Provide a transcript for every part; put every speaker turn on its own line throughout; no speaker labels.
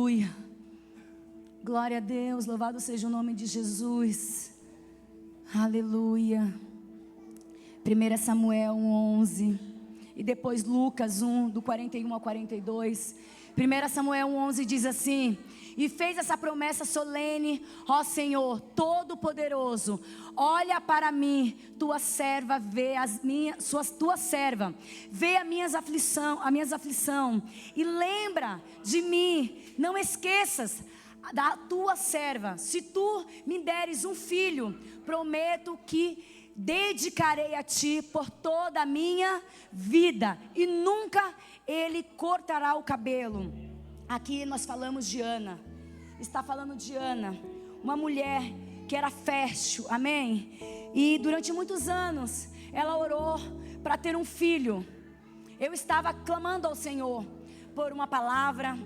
Aleluia. Glória a Deus, louvado seja o nome de Jesus. Aleluia. 1 Samuel 11 e depois Lucas 1, do 41 ao 42. 1 Samuel 11 diz assim: e fez essa promessa solene: ó Senhor Todo-Poderoso, olha para mim, tua serva, vê as minhas, tua serva, vê a minha aflição, e lembra de mim, não esqueças da tua serva. Se tu me deres um filho, prometo que dedicarei a ti por toda a minha vida, e nunca ele cortará o cabelo. Aqui nós falamos de Ana. Está falando de Ana, uma mulher que era fértil, amém? E durante muitos anos ela orou para ter um filho. Eu estava clamando ao Senhor por uma palavra,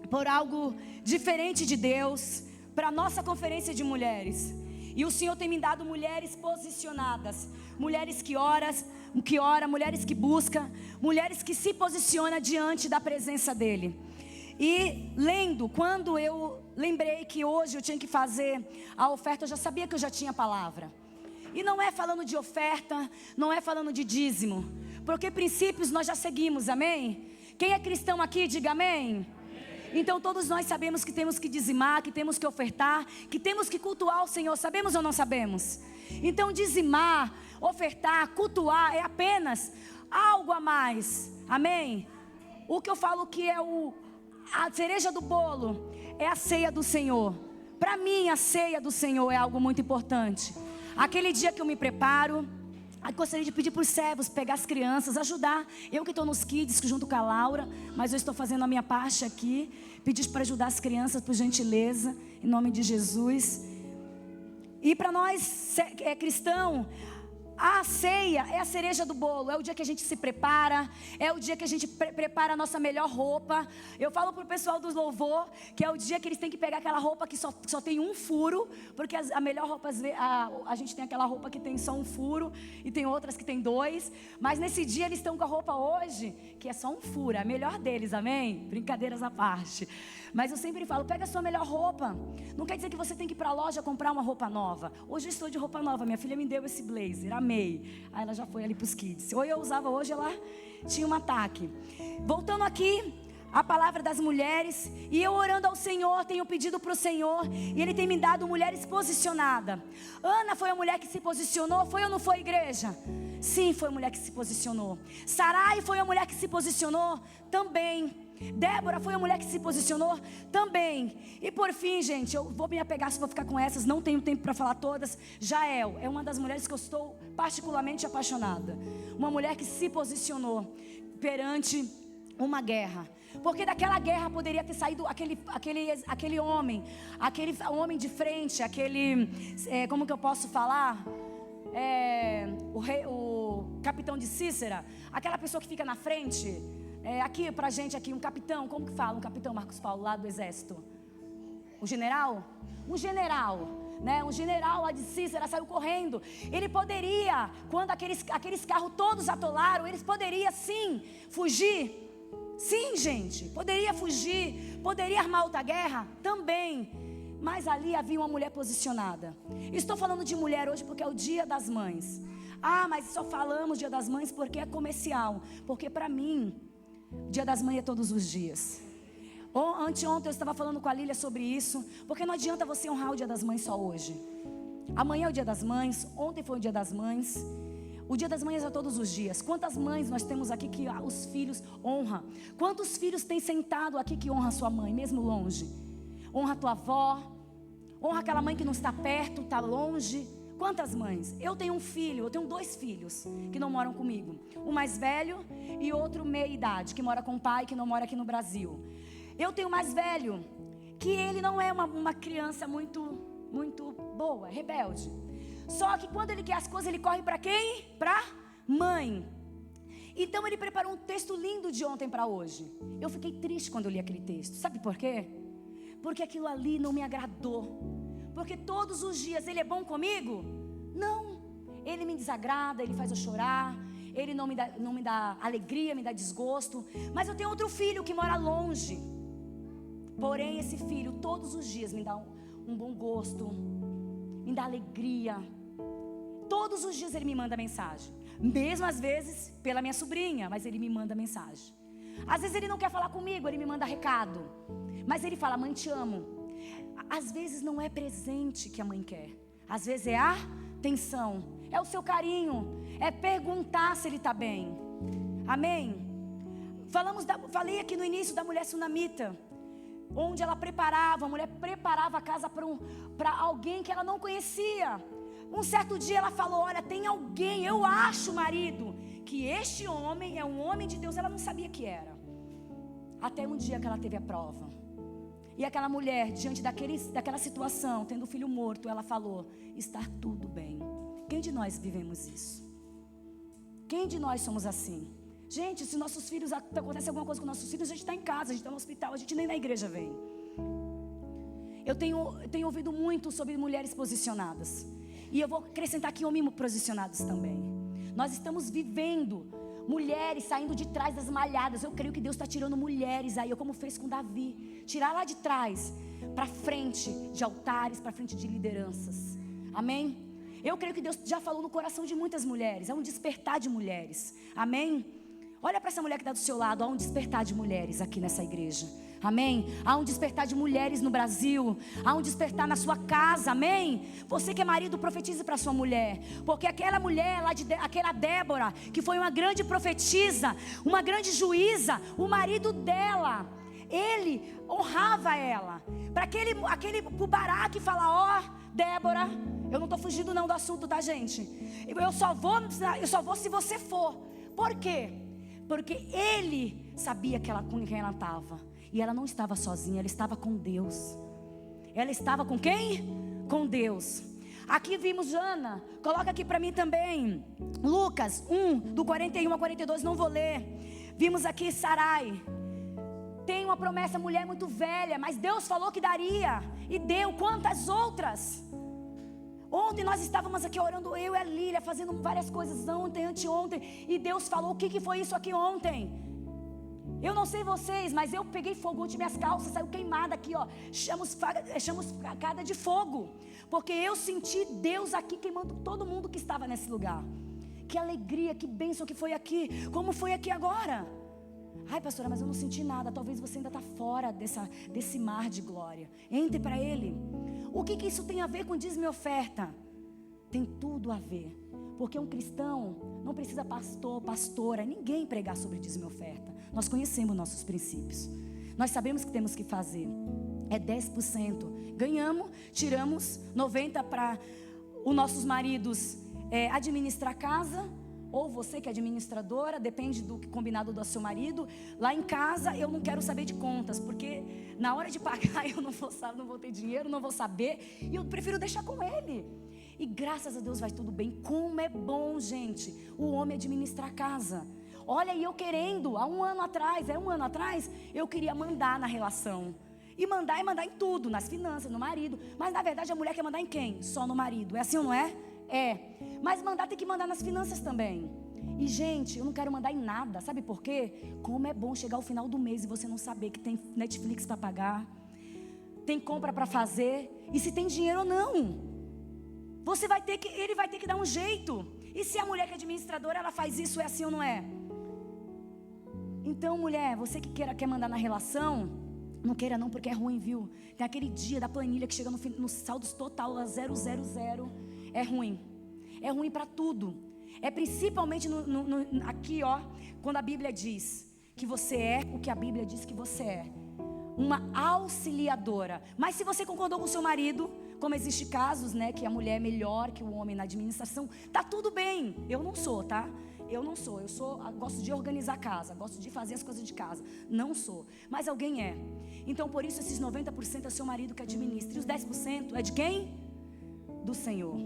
por algo diferente de Deus para a nossa conferência de mulheres. E o Senhor tem me dado mulheres posicionadas, mulheres que oram, mulheres que buscam, mulheres que se posicionam diante da presença dEle. E lendo, quando eu lembrei que hoje eu tinha que fazer a oferta, eu já sabia que eu já tinha a palavra. E não é falando de oferta, não é falando de dízimo, porque princípios nós já seguimos, amém? Quem é cristão aqui, diga amém. Então todos nós sabemos que temos que dizimar, que temos que ofertar, que temos que cultuar o Senhor, sabemos ou não sabemos? Então dizimar, ofertar, cultuar é apenas algo a mais, amém? O que eu falo que é a cereja do bolo é a ceia do Senhor. Para mim a ceia do Senhor é algo muito importante. Aquele dia que eu me preparo, eu gostaria de pedir para os servos pegar as crianças, ajudar. Eu que estou nos kids junto com a Laura, mas eu estou fazendo a minha parte aqui. Pedir para ajudar as crianças, por gentileza, em nome de Jesus. E para nós cristão, a ceia é a cereja do bolo, é o dia que a gente se prepara, é o dia que a gente prepara a nossa melhor roupa. Eu falo para o pessoal dos louvor que é o dia que eles têm que pegar aquela roupa que só tem um furo, porque a melhor roupa, a gente tem aquela roupa que tem só um furo e tem outras que tem dois, mas nesse dia eles estão com a roupa hoje que é só um furo, é a melhor deles, amém? Brincadeiras à parte. Mas eu sempre falo, pega a sua melhor roupa. Não quer dizer que você tem que ir para a loja comprar uma roupa nova. Hoje eu estou de roupa nova, minha filha me deu esse blazer, amei. Aí ela já foi ali para os kids. Ou eu usava hoje, ela tinha um ataque. Voltando aqui, a palavra das mulheres. E eu orando ao Senhor, tenho pedido para o Senhor, e Ele tem me dado mulheres posicionadas. Ana foi a mulher que se posicionou, foi ou não foi, igreja? Sim, foi a mulher que se posicionou. Sarai foi a mulher que se posicionou também. Débora foi a mulher que se posicionou também. E por fim, gente, eu vou me apegar, se vou ficar com essas, não tenho tempo para falar todas. Jael é uma das mulheres que eu estou particularmente apaixonada. Uma mulher que se posicionou perante uma guerra, porque daquela guerra poderia ter saído aquele homem de frente, como que eu posso falar? O capitão de Cícera, aquela pessoa que fica na frente. Aqui pra gente, um capitão, como que fala? Um capitão, Marcos Paulo, lá do exército. Um general? Um general, né? Um general lá de Cícera saiu correndo. Ele poderia, quando aqueles carros todos atolaram, eles poderiam sim fugir. Sim, gente, poderia fugir, poderia armar outra guerra também. Mas ali havia uma mulher posicionada. Estou falando de mulher hoje porque é o Dia das Mães. Ah, mas só falamos Dia das Mães porque é comercial. Porque para mim, Dia das Mães é todos os dias. Anteontem eu estava falando com a Lília sobre isso. Porque não adianta você honrar o Dia das Mães só hoje. Amanhã é o Dia das Mães, ontem foi o Dia das Mães. O Dia das Mães é todos os dias. Quantas mães nós temos aqui que os filhos honram? Quantos filhos tem sentado aqui que honra a sua mãe, mesmo longe? Honra a tua avó, honra aquela mãe que não está perto, está longe. Quantas mães? Eu tenho um filho, eu tenho 2 filhos que não moram comigo. Um mais velho e outro meia idade, que mora com o pai, que não mora aqui no Brasil. Eu tenho o mais velho, que ele não é uma criança muito boa, rebelde. Só que quando ele quer as coisas, ele corre para quem? Para mãe. Então ele preparou um texto lindo de ontem para hoje. Eu fiquei triste quando eu li aquele texto. Sabe por quê? Porque aquilo ali não me agradou. Porque todos os dias ele é bom comigo? Não. Ele me desagrada, ele faz eu chorar. Ele não me dá alegria, me dá desgosto. Mas eu tenho outro filho que mora longe. Porém, esse filho todos os dias me dá um bom gosto, me dá alegria. Todos os dias ele me manda mensagem. Mesmo às vezes pela minha sobrinha, mas ele me manda mensagem. Às vezes ele não quer falar comigo, ele me manda recado. Mas ele fala: mãe, te amo. Às vezes não é presente que a mãe quer. Às vezes é a atenção, é o seu carinho, é perguntar se ele está bem. Amém? Falei aqui no início da mulher sunamita, onde ela preparava, a mulher preparava a casa para alguém que ela não conhecia. Um certo dia ela falou: olha, tem alguém, eu acho, marido, que este homem é um homem de Deus. Ela não sabia que era. Até um dia que ela teve a prova. E aquela mulher, diante daquela situação, tendo o filho morto, ela falou: está tudo bem. Quem de nós vivemos isso? Quem de nós somos assim? Gente, se nossos filhos, acontece alguma coisa com nossos filhos, a gente está em casa, a gente está no hospital, a gente nem na igreja vem. Eu tenho ouvido muito sobre mulheres posicionadas. E eu vou acrescentar aqui homens posicionados também. Nós estamos vivendo mulheres saindo de trás das malhadas. Eu creio que Deus está tirando mulheres aí, como fez com Davi. Tirar lá de trás, para frente de altares, para frente de lideranças. Amém? Eu creio que Deus já falou no coração de muitas mulheres. Há um despertar de mulheres. Amém? Olha para essa mulher que está do seu lado. Há um despertar de mulheres aqui nessa igreja. Amém? Há um despertar de mulheres no Brasil. Há um despertar na sua casa. Amém? Você que é marido, profetize para sua mulher. Porque aquela mulher lá, aquela Débora, que foi uma grande profetisa, uma grande juíza, o marido dela, ele honrava ela. Para aquele Baraque falar: ó, Débora, eu não estou fugindo não do assunto, tá, gente? Eu só vou se você for. Por quê? Porque ele sabia com quem ela estava. E ela não estava sozinha, ela estava com Deus. Ela estava com quem? Com Deus. Aqui vimos Ana. Coloca aqui para mim também Lucas 1, do 41 a 42, não vou ler. Vimos aqui Sarai. Tem uma promessa, mulher muito velha, mas Deus falou que daria. E deu. Quantas outras? Ontem nós estávamos aqui orando, eu e a Lília, fazendo várias coisas, ontem, anteontem. E Deus falou: o que foi isso aqui ontem? Eu não sei vocês, mas eu peguei fogo ontem, minhas calças saiu queimada aqui, ó. Chamamos facada de fogo. Porque eu senti Deus aqui queimando todo mundo que estava nesse lugar. Que alegria, que bênção que foi aqui. Como foi aqui agora? Ai, pastora, mas eu não senti nada. Talvez você ainda está fora desse mar de glória. Entre para ele. O que isso tem a ver com dízimo e oferta? Tem tudo a ver. Porque um cristão não precisa pastor, pastora, ninguém pregar sobre dízimo e oferta. Nós conhecemos nossos princípios. Nós sabemos o que temos que fazer. É 10%. Ganhamos, tiramos 90% para os nossos maridos administrar a casa. Ou você que é administradora, depende do combinado do seu marido. Lá em casa eu não quero saber de contas, porque na hora de pagar eu não vou ter dinheiro, não vou saber. E eu prefiro deixar com ele. E graças a Deus vai tudo bem. Como é bom, gente, o homem administrar a casa. Olha, e eu querendo, há um ano atrás, eu queria mandar na relação. E mandar em tudo, nas finanças, no marido. Mas na verdade a mulher quer mandar em quem? Só no marido. É assim ou não é? É. Mas mandar tem que mandar nas finanças também. E gente, eu não quero mandar em nada. Sabe por quê? Como é bom chegar ao final do mês e você não saber que tem Netflix para pagar, tem compra para fazer, e se tem dinheiro ou não. Ele vai ter que dar um jeito. E se a mulher que é administradora, ela faz isso, é assim ou não é? Então, mulher, você que quer mandar na relação, não queira não, porque é ruim, viu? Tem aquele dia da planilha que chega no saldo total a 000. É ruim. É ruim para tudo. É principalmente aqui, ó, quando a Bíblia diz que você é o que a Bíblia diz que você é. Uma auxiliadora. Mas se você concordou com o seu marido, como existem casos, né, que a mulher é melhor que o homem na administração, tá tudo bem. Eu não sou, tá? Eu gosto de organizar a casa, gosto de fazer as coisas de casa. Não sou, mas alguém é. Então por isso esses 90% é seu marido que administra. E os 10% é de quem? Do Senhor.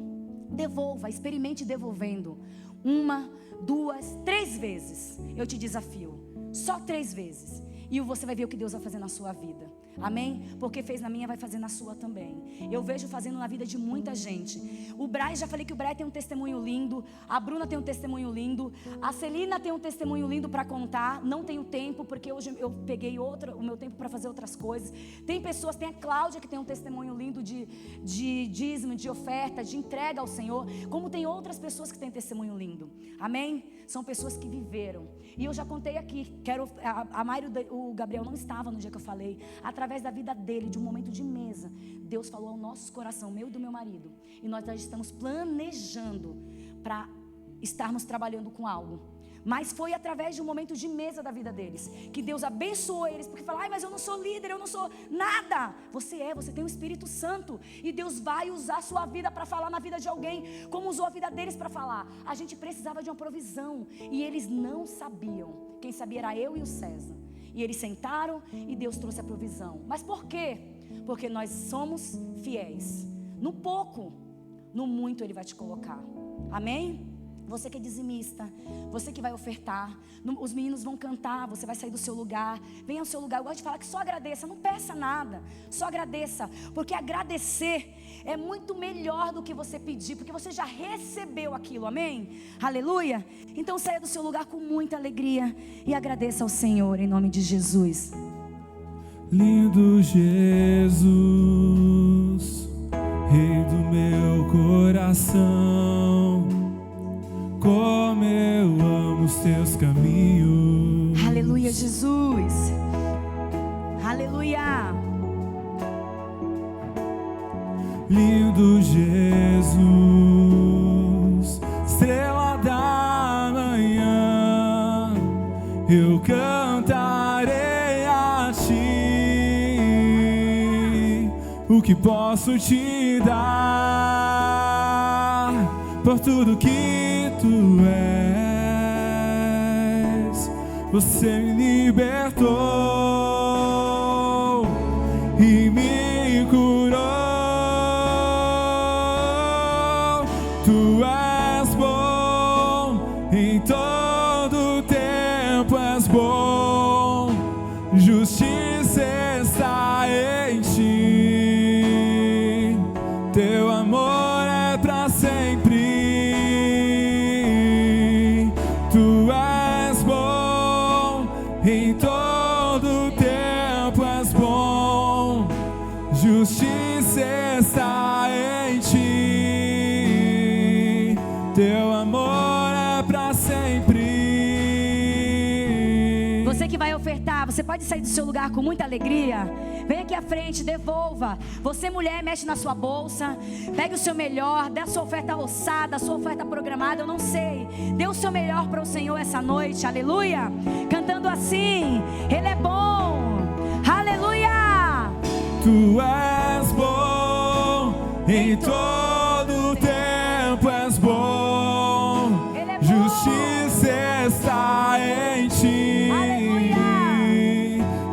Devolva, experimente devolvendo. 1, 2, 3 vezes. Eu te desafio. Só 3 vezes. E você vai ver o que Deus vai fazer na sua vida. Amém? Porque fez na minha, vai fazer na sua também. Eu vejo fazendo na vida de muita gente. O Braz, já falei que o Braz tem um testemunho lindo. A Bruna tem um testemunho lindo. A Celina tem um testemunho lindo para contar. Não tenho tempo, porque hoje eu peguei o meu tempo para fazer outras coisas. Tem pessoas, tem a Cláudia que tem um testemunho lindo de dízimo, de oferta, de entrega ao Senhor. Como tem outras pessoas que têm testemunho lindo. Amém? São pessoas que viveram. E eu já contei aqui. O Gabriel não estava no dia que eu falei. Através da vida dele, de um momento de mesa, Deus falou ao nosso coração, meu e do meu marido. E nós já estamos planejando para estarmos trabalhando com algo. Mas foi através de um momento de mesa da vida deles que Deus abençoou eles. Porque falaram, mas eu não sou líder, eu não sou nada. Você tem o Espírito Santo. E Deus vai usar a sua vida para falar na vida de alguém, como usou a vida deles para falar. A gente precisava de uma provisão. E eles não sabiam. Quem sabia era eu e o César. E eles sentaram e Deus trouxe a provisão. Mas por quê? Porque nós somos fiéis. No pouco, no muito Ele vai te colocar. Amém? Você que é dizimista, você que vai ofertar, os meninos vão cantar, você vai sair do seu lugar, venha ao seu lugar. Eu gosto de falar que só agradeça, não peça nada, só agradeça, porque agradecer é muito melhor do que você pedir, porque você já recebeu aquilo, amém? Aleluia? Então saia do seu lugar com muita alegria e agradeça ao Senhor em nome de Jesus.
Lindo Jesus, Rei do meu coração, como eu amo os teus caminhos.
Aleluia, Jesus. Aleluia.
Lindo Jesus, estrela da manhã, eu cantarei a ti o que posso te dar por tudo que tu és. Você me libertou e me curou. Tu és bom, em todo tempo és bom. Justiça está em ti, teu amor é pra sempre. Tu és bom, em todo tempo és bom. Justiça está em ti, teu amor é pra sempre.
Você que vai ofertar, você pode sair do seu lugar com muita alegria. Vem aqui à frente, devolva. Você, mulher, mexe na sua bolsa, pegue o seu melhor, dê a sua oferta alçada, a sua oferta programada, eu não sei. Dê o seu melhor para o Senhor essa noite, aleluia. Cantando assim, Ele é bom, aleluia.
Tu és bom, em todo tempo és bom.
Ele é bom.
Justiça está em ti,
aleluia.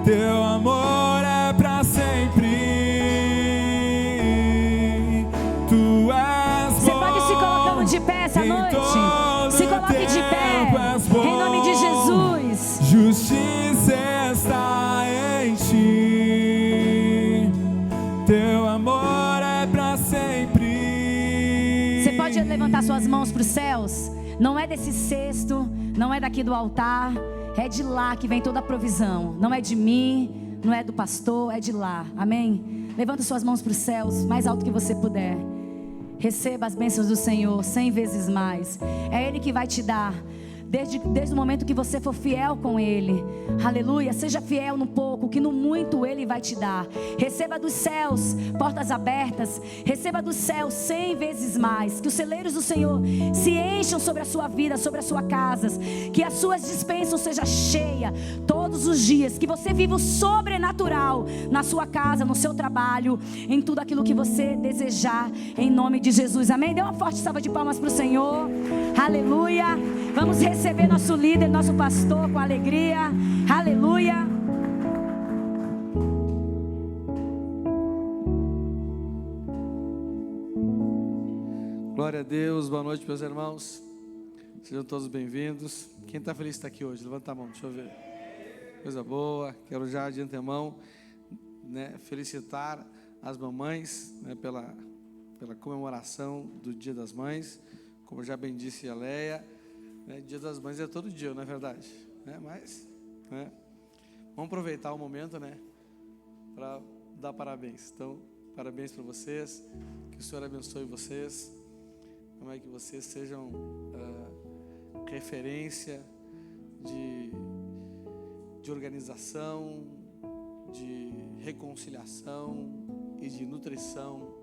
Teu amor é pra sempre. Tu és bom.
Você pode se colocando de pé essa noite. Se coloque de pé, em nome de Jesus.
Justiça está em ti, teu amor é pra sempre.
Você pode levantar suas mãos para os céus. Não é desse cesto, não é daqui do altar, é de lá que vem toda a provisão. Não é de mim, não é do pastor, é de lá. Amém? Levanta suas mãos para os céus, mais alto que você puder. Receba as bênçãos do Senhor 100 vezes mais. É Ele que vai te dar. Desde o momento que você for fiel com Ele, aleluia, seja fiel no pouco, que no muito Ele vai te dar. Receba dos céus, portas abertas, receba dos céus 100 vezes mais. Que os celeiros do Senhor se encham sobre a sua vida, sobre as suas casas, que as suas dispensas sejam cheias todos os dias, que você viva o sobrenatural na sua casa, no seu trabalho, em tudo aquilo que você desejar, em nome de Jesus, amém? Dê uma forte salva de palmas para o Senhor, aleluia. Vamos receber nosso líder, nosso pastor com alegria. Aleluia.
Glória a Deus, boa noite meus irmãos. Sejam todos bem-vindos. Quem está feliz está aqui hoje, levanta a mão, deixa eu ver. Coisa boa. Quero já de antemão, né, felicitar as mamães, né, pela comemoração do Dia das Mães. Como já bem disse a Leia, né, Dia das Mães é todo dia, não é verdade? Né? Mas, né, vamos aproveitar o momento, né, para dar parabéns. Então, parabéns para vocês. Que o Senhor abençoe vocês. Como é que vocês sejam referência de organização, de reconciliação e de nutrição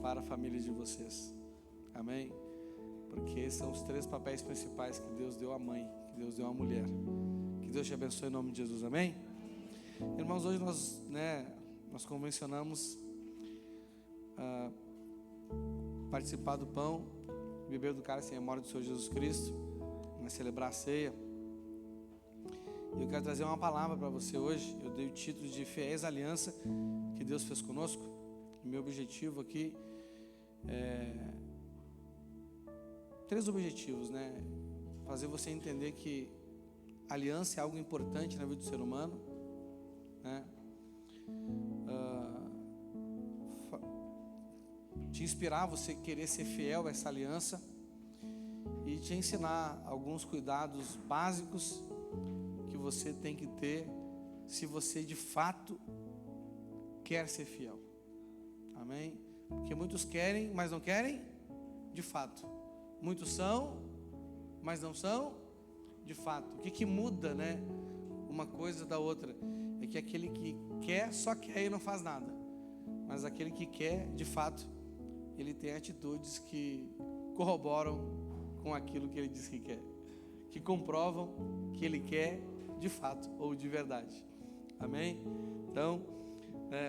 para a família de vocês. Amém? Porque esses são os 3 papéis principais que Deus deu à mãe, que Deus deu à mulher. Que Deus te abençoe em nome de Jesus. Amém? Irmãos, hoje nós convencionamos participar do pão, beber do cálice em memória do Senhor Jesus Cristo, celebrar a ceia. E eu quero trazer uma palavra para você hoje. Eu dei o título de Fiéis à Aliança que Deus fez conosco. O meu objetivo aqui é 3 objetivos, né? Fazer você entender que aliança é algo importante na vida do ser humano, né? Te inspirar você querer ser fiel a essa aliança e te ensinar alguns cuidados básicos que você tem que ter se você de fato quer ser fiel. Amém? Porque muitos querem, mas não querem de fato. Muitos são, mas não são de fato. O que muda, né, uma coisa da outra? É que aquele que quer, só quer e não faz nada. Mas aquele que quer, de fato, ele tem atitudes que corroboram com aquilo que ele diz que quer, que comprovam que ele quer de fato ou de verdade. Amém? Então,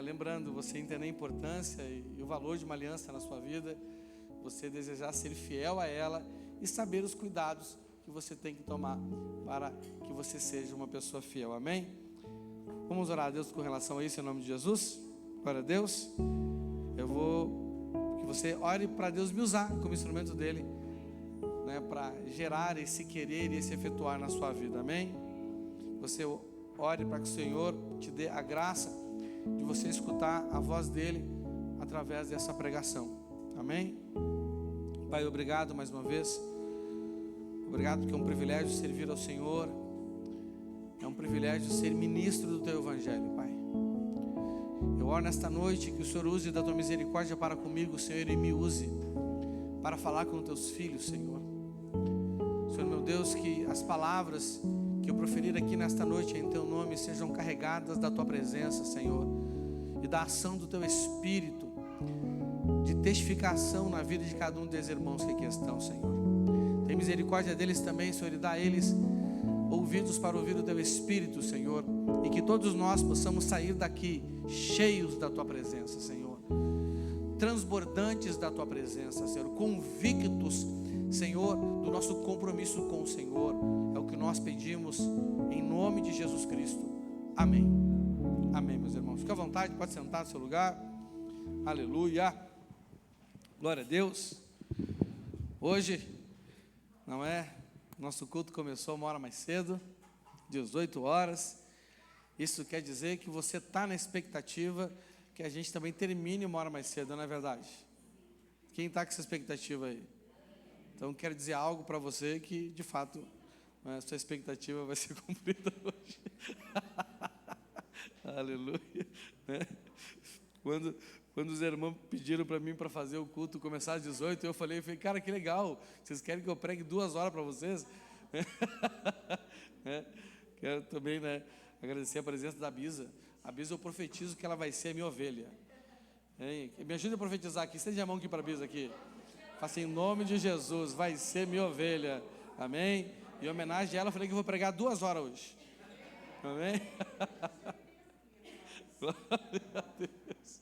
lembrando, você entender a importância e o valor de uma aliança na sua vida, você desejar ser fiel a ela e saber os cuidados que você tem que tomar para que você seja uma pessoa fiel. Amém? Vamos orar a Deus com relação a isso em nome de Jesus. Glória a Deus. Eu vou que você ore para Deus me usar como instrumento dele, né, para gerar esse querer e esse efetuar na sua vida. Amém? Você ore para que o Senhor te dê a graça de você escutar a voz dele através dessa pregação. Amém? Pai, obrigado mais uma vez. Obrigado porque é um privilégio servir ao Senhor. É um privilégio ser ministro do Teu Evangelho, Pai. Eu oro nesta noite que o Senhor use da Tua misericórdia para comigo, Senhor, e me use para falar com Teus filhos, Senhor. Senhor, meu Deus, que as palavras que eu proferir aqui nesta noite em Teu nome sejam carregadas da Tua presença, Senhor, e da ação do Teu Espírito, de testificação na vida de cada um desses irmãos que aqui estão, Senhor. Tem misericórdia deles também, Senhor, e dá a eles ouvidos para ouvir o Teu Espírito, Senhor, e que todos nós possamos sair daqui cheios da Tua presença, Senhor, transbordantes da Tua presença, Senhor, convictos, Senhor, do nosso compromisso com o Senhor. É o que nós pedimos em nome de Jesus Cristo. Amém. Amém, meus irmãos. Fique à vontade, pode sentar no seu lugar. Aleluia. Glória a Deus. Hoje, não é? Nosso culto começou 1 hora mais cedo, 18 horas. Isso quer dizer que você está na expectativa que a gente também termine 1 hora mais cedo, não é verdade? Quem está com essa expectativa aí? Então, quero dizer algo para você que, de fato, a sua expectativa vai ser cumprida hoje. Aleluia. Quando os irmãos pediram para mim para fazer o culto começar às 18, eu falei, cara, que legal, vocês querem que eu pregue 2 horas para vocês? Quero também, né, agradecer a presença da Bisa. A Bisa, eu profetizo que ela vai ser a minha ovelha. Me ajude a profetizar aqui, estende a mão aqui para a Bisa aqui. Faça em nome de Jesus, vai ser minha ovelha. Amém? Em homenagem a ela, eu falei que eu vou pregar 2 horas hoje. Amém? Glória a Deus.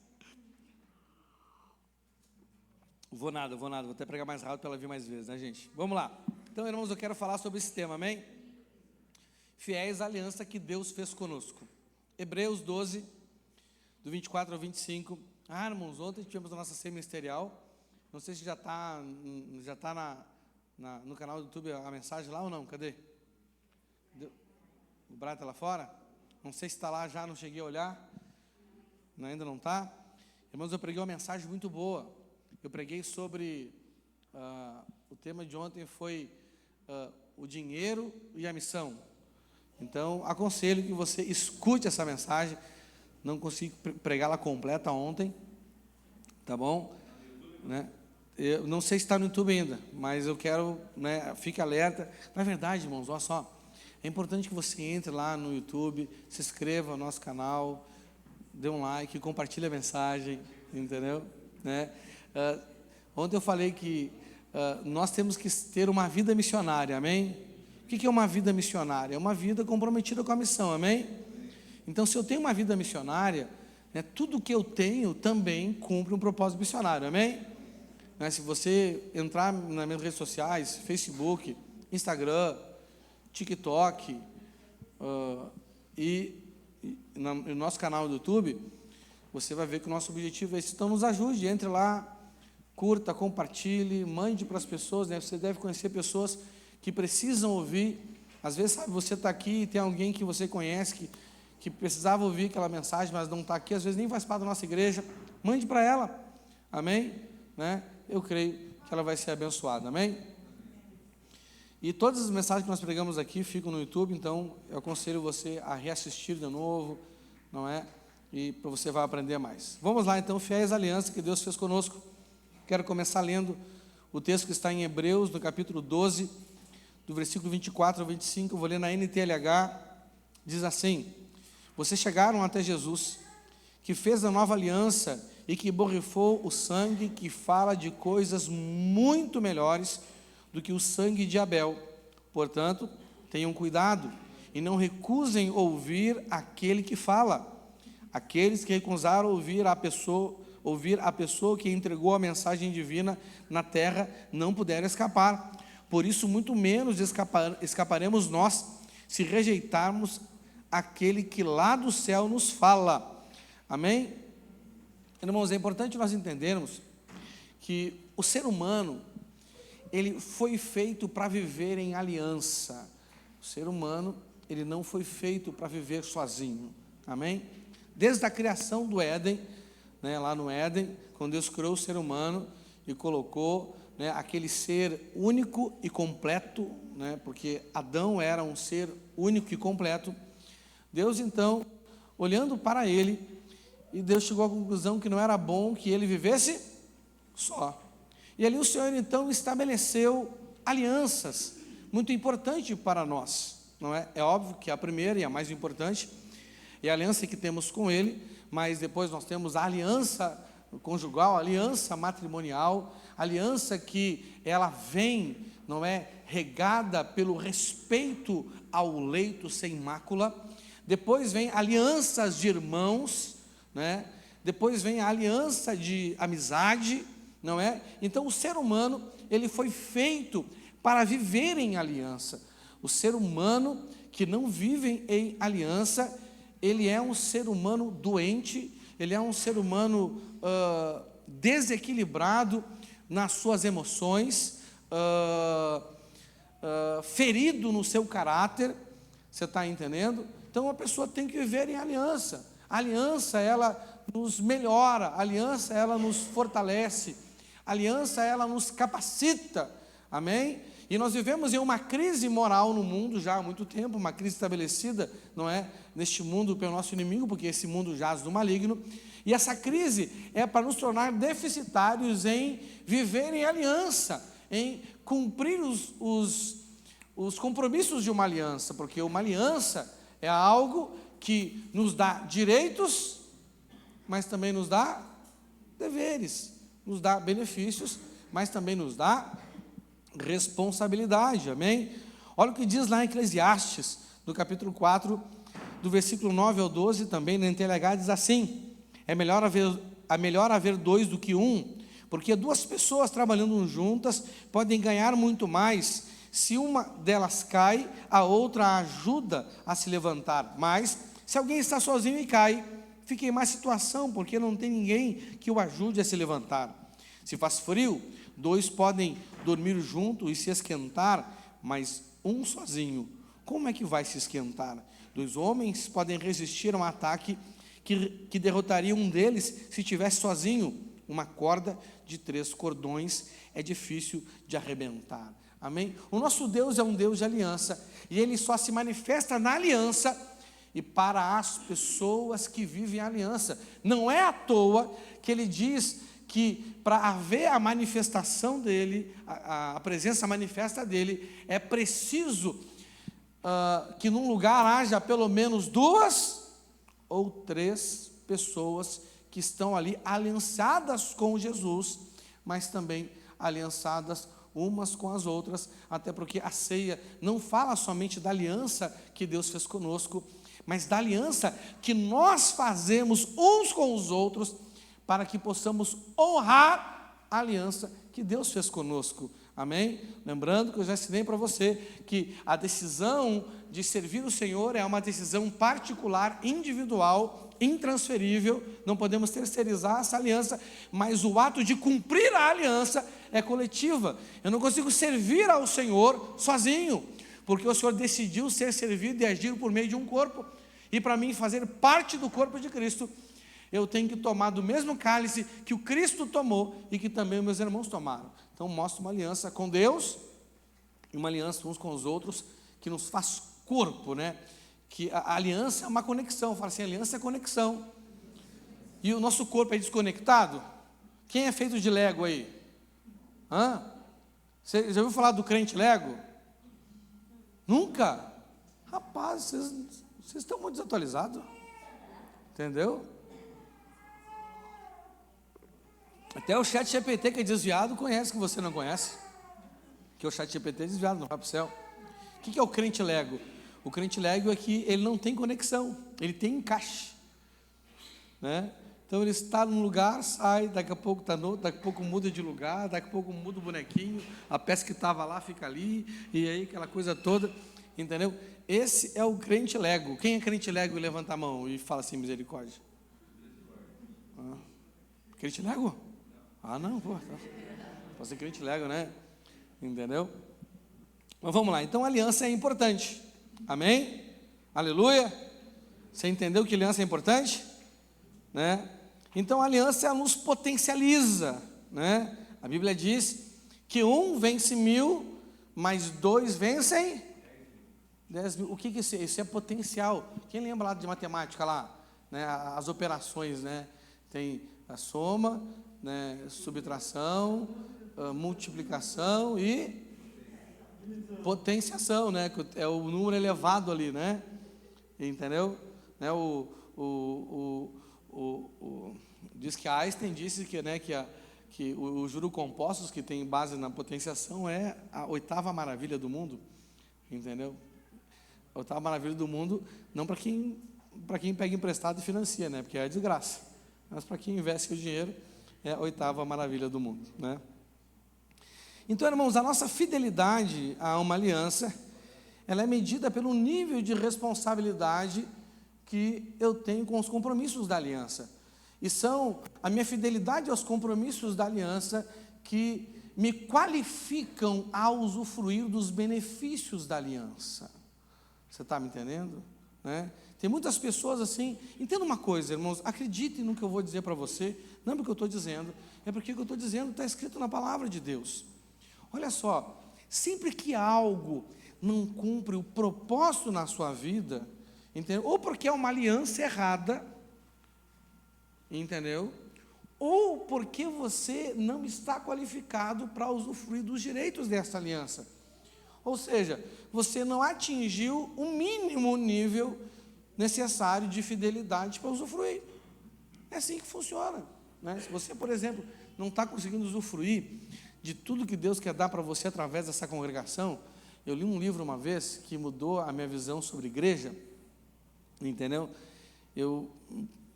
Vou nada, vou até pregar mais rápido para ela vir mais vezes, né, gente? Vamos lá. Então, irmãos, eu quero falar sobre esse tema, amém? Fiéis à aliança que Deus fez conosco. Hebreus 12, do 24 ao 25. Irmãos, ontem tivemos a nossa ceia ministerial. Não sei se já está no canal do YouTube a mensagem lá ou não. Cadê? O Brad está lá fora? Não sei se está lá já, não cheguei a olhar. Não, ainda não está. Irmãos, eu preguei uma mensagem muito boa. Eu preguei sobre, o tema de ontem foi o dinheiro e a missão. Então, aconselho que você escute essa mensagem. Não consegui pregá-la completa ontem, tá bom? Né? Eu não sei se está no YouTube ainda, mas eu quero, né, fique alerta. Na verdade, irmãos, olha só, é importante que você entre lá no YouTube, se inscreva no nosso canal, dê um like, compartilhe a mensagem, entendeu? Né? Ontem eu falei que nós temos que ter uma vida missionária, amém? O que é uma vida missionária? É uma vida comprometida com a missão, amém? Então, se eu tenho uma vida missionária, né, tudo que eu tenho também cumpre um propósito missionário, amém? Né, se você entrar nas minhas redes sociais, Facebook, Instagram, TikTok, no nosso canal do YouTube, você vai ver que o nosso objetivo é esse. Então, nos ajude, entre lá, curta, compartilhe, mande para as pessoas, né? Você deve conhecer pessoas que precisam ouvir. Às vezes, sabe, você está aqui e tem alguém que você conhece que precisava ouvir aquela mensagem, mas não está aqui, às vezes nem faz parte da nossa igreja. Mande para ela, amém? Né? Eu creio que ela vai ser abençoada, amém? E todas as mensagens que nós pregamos aqui ficam no YouTube, então eu aconselho você a reassistir de novo, não é? E para você vai aprender mais. Vamos lá então, fiéis à aliança que Deus fez conosco. Quero começar lendo o texto que está em Hebreus, no capítulo 12, do versículo 24 ao 25, eu vou ler na NTLH, diz assim: vocês chegaram até Jesus, que fez a nova aliança e que borrifou o sangue, que fala de coisas muito melhores do que o sangue de Abel. Portanto, tenham cuidado e não recusem ouvir aquele que fala. Aqueles que recusaram ouvir a pessoa que entregou a mensagem divina na terra não puderam escapar. Por isso, muito menos escaparemos nós, se rejeitarmos aquele que lá do céu nos fala. Amém? Irmãos, é importante nós entendermos que o ser humano, ele foi feito para viver em aliança. O ser humano, ele não foi feito para viver sozinho. Amém? Desde a criação do Éden, né, lá no Éden, quando Deus criou o ser humano e colocou, né, aquele ser único e completo, né, porque Adão era um ser único e completo. Deus, então, olhando para ele, e Deus chegou à conclusão que não era bom que ele vivesse só. E ali o Senhor, então, estabeleceu alianças, muito importante para nós, não é? É óbvio que a primeira e a mais importante é a aliança que temos com Ele, mas depois nós temos a aliança conjugal, a aliança matrimonial, aliança que ela vem, não é, regada pelo respeito ao leito sem mácula. Depois vem alianças de irmãos, né? Depois vem a aliança de amizade, não é? Então o ser humano, ele foi feito para viver em aliança. O ser humano que não vive em aliança, ele é um ser humano doente, ele é um ser humano desequilibrado nas suas emoções, ferido no seu caráter. Você está entendendo? Então a pessoa tem que viver em aliança. A aliança, ela nos melhora, a aliança, ela nos fortalece, a aliança, ela nos capacita, amém? E nós vivemos em uma crise moral no mundo já há muito tempo, uma crise estabelecida, não é? Neste mundo pelo nosso inimigo, porque esse mundo jaz do maligno, e essa crise é para nos tornar deficitários em viver em aliança, em cumprir os compromissos de uma aliança, porque uma aliança é algo que nos dá direitos, mas também nos dá deveres, nos dá benefícios, mas também nos dá responsabilidade, amém? Olha o que diz lá em Eclesiastes, no capítulo 4, do versículo 9 ao 12, também na NTLH, diz assim: é melhor haver dois do que um, porque duas pessoas trabalhando juntas podem ganhar muito mais. Se uma delas cai, a outra a ajuda a se levantar. Mas, se alguém está sozinho e cai, fica em má situação, porque não tem ninguém que o ajude a se levantar. Se faz frio, dois podem dormir juntos e se esquentar, mas um sozinho, como é que vai se esquentar? 2 homens podem resistir a um ataque que derrotaria um deles se estivesse sozinho. Uma corda de 3 cordões é difícil de arrebentar. Amém? O nosso Deus é um Deus de aliança, e Ele só se manifesta na aliança e para as pessoas que vivem a aliança. Não é à toa que Ele diz que para haver a manifestação dEle, a presença manifesta dEle, é preciso que num lugar haja pelo menos 2 ou 3 pessoas que estão ali aliançadas com Jesus, mas também aliançadas umas com as outras, até porque a ceia não fala somente da aliança que Deus fez conosco, mas da aliança que nós fazemos uns com os outros, para que possamos honrar a aliança que Deus fez conosco. Amém? Lembrando que eu já ensinei para você que a decisão de servir o Senhor é uma decisão particular, individual, intransferível. Não podemos terceirizar essa aliança, mas o ato de cumprir a aliança é coletiva. Eu não consigo servir ao Senhor sozinho, porque o Senhor decidiu ser servido e agir por meio de um corpo, e para mim fazer parte do corpo de Cristo, eu tenho que tomar do mesmo cálice que o Cristo tomou e que também meus irmãos tomaram. Então mostra uma aliança com Deus e uma aliança uns com os outros que nos faz corpo, né? Que a aliança é uma conexão. Fala assim, aliança é conexão. E o nosso corpo é desconectado? Quem é feito de Lego aí? Você já ouviu falar do crente Lego? Nunca? Rapaz, vocês estão muito desatualizados. Entendeu? Até o ChatGPT, que é desviado, conhece que você não conhece. Que o ChatGPT é desviado, não vai para o céu. O que é o crente Lego? O crente Lego é que ele não tem conexão, ele tem encaixe, né? Então ele está num lugar, sai, daqui a pouco está no outro, daqui a pouco muda de lugar, daqui a pouco muda o bonequinho, a peça que estava lá fica ali, e aí aquela coisa toda, entendeu? Esse é o crente Lego. Quem é crente Lego e levanta a mão e fala assim, misericórdia? Crente Lego? Não, pô, pode ser crente Lego, né? Entendeu? Mas vamos lá, então a aliança é importante, amém? Aleluia? Você entendeu que aliança é importante? Né? Então a aliança ela nos potencializa, né? A Bíblia diz que 1 vence 1000, mas 2 vencem 10.000. O que é isso? Isso é potencial. Quem lembra lá de matemática lá, né? As operações, né? Tem a soma, né? Subtração, multiplicação e potenciação, né? É o número elevado ali, né? Entendeu? Né? Diz que Einstein disse que, né, que os juros compostos que tem base na potenciação é a 8ª maravilha do mundo, entendeu? A 8ª maravilha do mundo, não para quem pega emprestado e financia, né? Porque é desgraça, mas para quem investe o dinheiro é a 8ª maravilha do mundo, né? Então, irmãos, a nossa fidelidade a uma aliança, ela é medida pelo nível de responsabilidade que eu tenho com os compromissos da aliança. E são a minha fidelidade aos compromissos da aliança que me qualificam a usufruir dos benefícios da aliança. Você está me entendendo? Né? Tem muitas pessoas assim. Entenda uma coisa, irmãos, acreditem no que eu vou dizer para você, não porque eu estou dizendo, é porque o que eu estou dizendo está escrito na palavra de Deus. Olha só, sempre que algo não cumpre o propósito na sua vida, entendeu? Ou porque é uma aliança errada, entendeu? Ou porque você não está qualificado para usufruir dos direitos dessa aliança. Ou seja, você não atingiu o mínimo nível necessário de fidelidade para usufruir. É assim que funciona, né? Se você, por exemplo, não está conseguindo usufruir de tudo que Deus quer dar para você através dessa congregação. Eu li um livro uma vez que mudou a minha visão sobre igreja, entendeu? Eu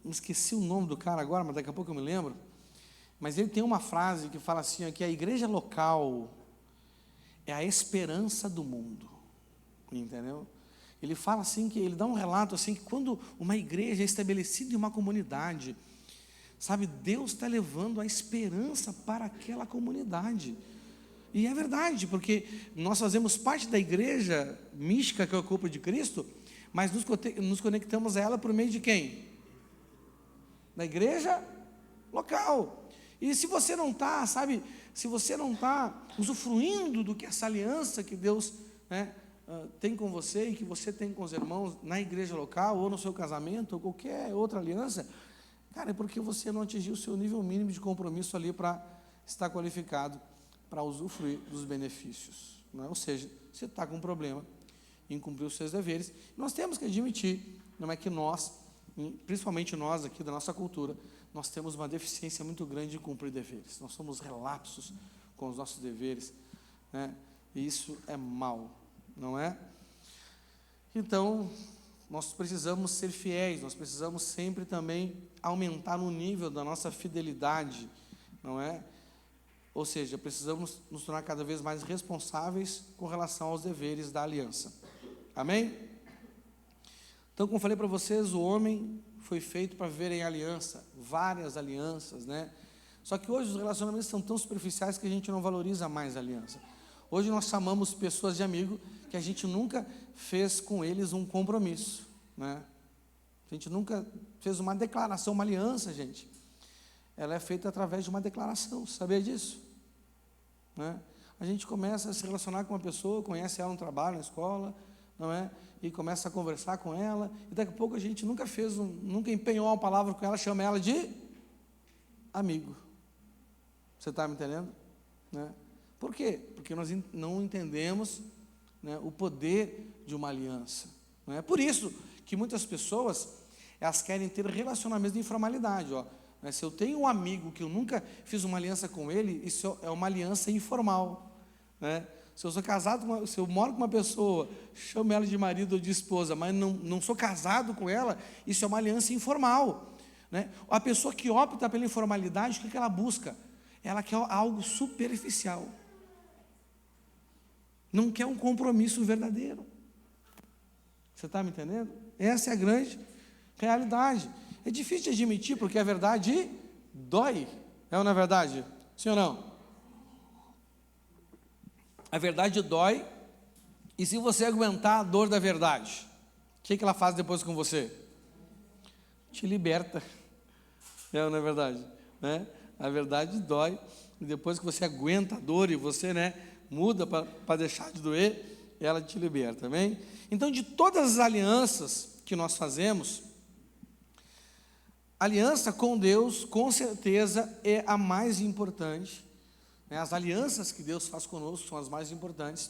esqueci o nome do cara agora, mas daqui a pouco eu me lembro. Mas ele tem uma frase que fala assim, que a igreja local é a esperança do mundo, entendeu? Ele fala assim, que ele dá um relato assim, que quando uma igreja é estabelecida em uma comunidade, sabe, Deus está levando a esperança para aquela comunidade. E é verdade, porque nós fazemos parte da igreja mística, que é o corpo de Cristo, mas nos conectamos a ela por meio de quem? Da igreja local. E se você não está, sabe, se você não está usufruindo do que essa aliança que Deus, né, tem com você e que você tem com os irmãos na igreja local, ou no seu casamento, ou qualquer outra aliança, cara, é porque você não atingiu o seu nível mínimo de compromisso ali para estar qualificado para usufruir dos benefícios, né? Ou seja, você está com um problema em cumprir os seus deveres. Nós temos que admitir, não é que nós, principalmente nós aqui da nossa cultura, nós temos uma deficiência muito grande de cumprir deveres. Nós somos relapsos com os nossos deveres, né? E isso é mal, não é? Então, nós precisamos ser fiéis, nós precisamos sempre também aumentar no nível da nossa fidelidade, não é? Ou seja, precisamos nos tornar cada vez mais responsáveis com relação aos deveres da aliança. Amém? Então, como falei para vocês, o homem foi feito para viver em aliança, várias alianças, né? Só que hoje os relacionamentos são tão superficiais que a gente não valoriza mais a aliança. Hoje nós chamamos pessoas de amigo que a gente nunca fez com eles um compromisso, né? A gente nunca fez uma declaração, uma aliança, gente. Ela é feita através de uma declaração, sabia disso? Né? A gente começa a se relacionar com uma pessoa, conhece ela no trabalho, na escola, não é? E começa a conversar com ela, e daqui a pouco a gente nunca empenhou uma palavra com ela, chama ela de amigo. Você está me entendendo? Né? Por quê? Porque nós não entendemos, né, o poder de uma aliança. Não é por isso que muitas pessoas, elas querem ter relacionamentos de informalidade, ó. Se eu tenho um amigo que eu nunca fiz uma aliança com ele, isso é uma aliança informal, né? Se eu sou casado, se eu moro com uma pessoa, chamo ela de marido ou de esposa, mas não sou casado com ela, isso é uma aliança informal, né? A pessoa que opta pela informalidade, o que ela busca? Ela quer algo superficial, não quer um compromisso verdadeiro. Você está me entendendo? Essa é a grande realidade. É difícil de admitir, porque a verdade dói. É ou não é verdade? Sim ou não? A verdade dói, e se você aguentar a dor da verdade, o que ela faz depois com você? Te liberta. É ou não é verdade? Né? A verdade dói, e depois que você aguenta a dor e você, né, muda para deixar de doer, ela te liberta, amém? Então, de todas as alianças que nós fazemos, a aliança com Deus, com certeza, é a mais importante, né? As alianças que Deus faz conosco são as mais importantes,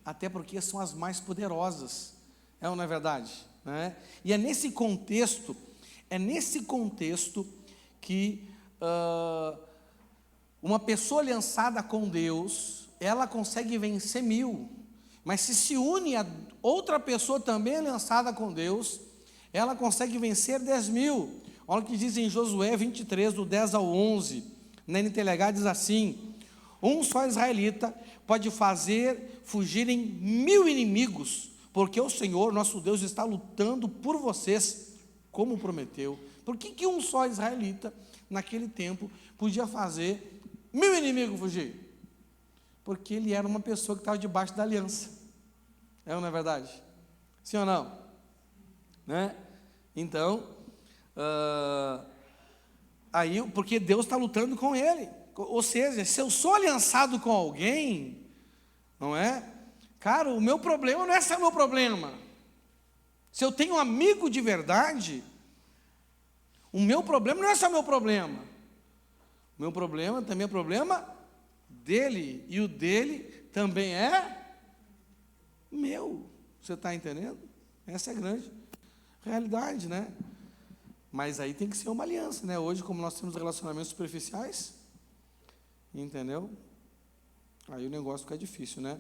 até porque são as mais poderosas, é ou não é verdade? Né? E é nesse contexto que uma pessoa aliançada com Deus, ela consegue vencer 1000, mas se une a outra pessoa também aliançada com Deus, ela consegue vencer 10.000. Olha o que diz em Josué 23, do 10 ao 11, na NTLH diz assim: um só israelita pode fazer fugirem 1000 inimigos, porque o Senhor, nosso Deus, está lutando por vocês, como prometeu. Por que um só israelita, naquele tempo, podia fazer 1000 inimigos fugir? Porque ele era uma pessoa que estava debaixo da aliança. É ou não é verdade? Sim ou não? Né? Então, aí, porque Deus está lutando com ele. Ou seja, se eu sou aliançado com alguém, não é? Cara, o meu problema não é só o meu problema. Se eu tenho um amigo de verdade, o meu problema não é só meu problema. O meu problema também é problema dele, e o dele também é meu. Você está entendendo? Essa é a grande realidade, né? Mas aí tem que ser uma aliança, né? Hoje, como nós temos relacionamentos superficiais, entendeu? Aí o negócio fica difícil, né?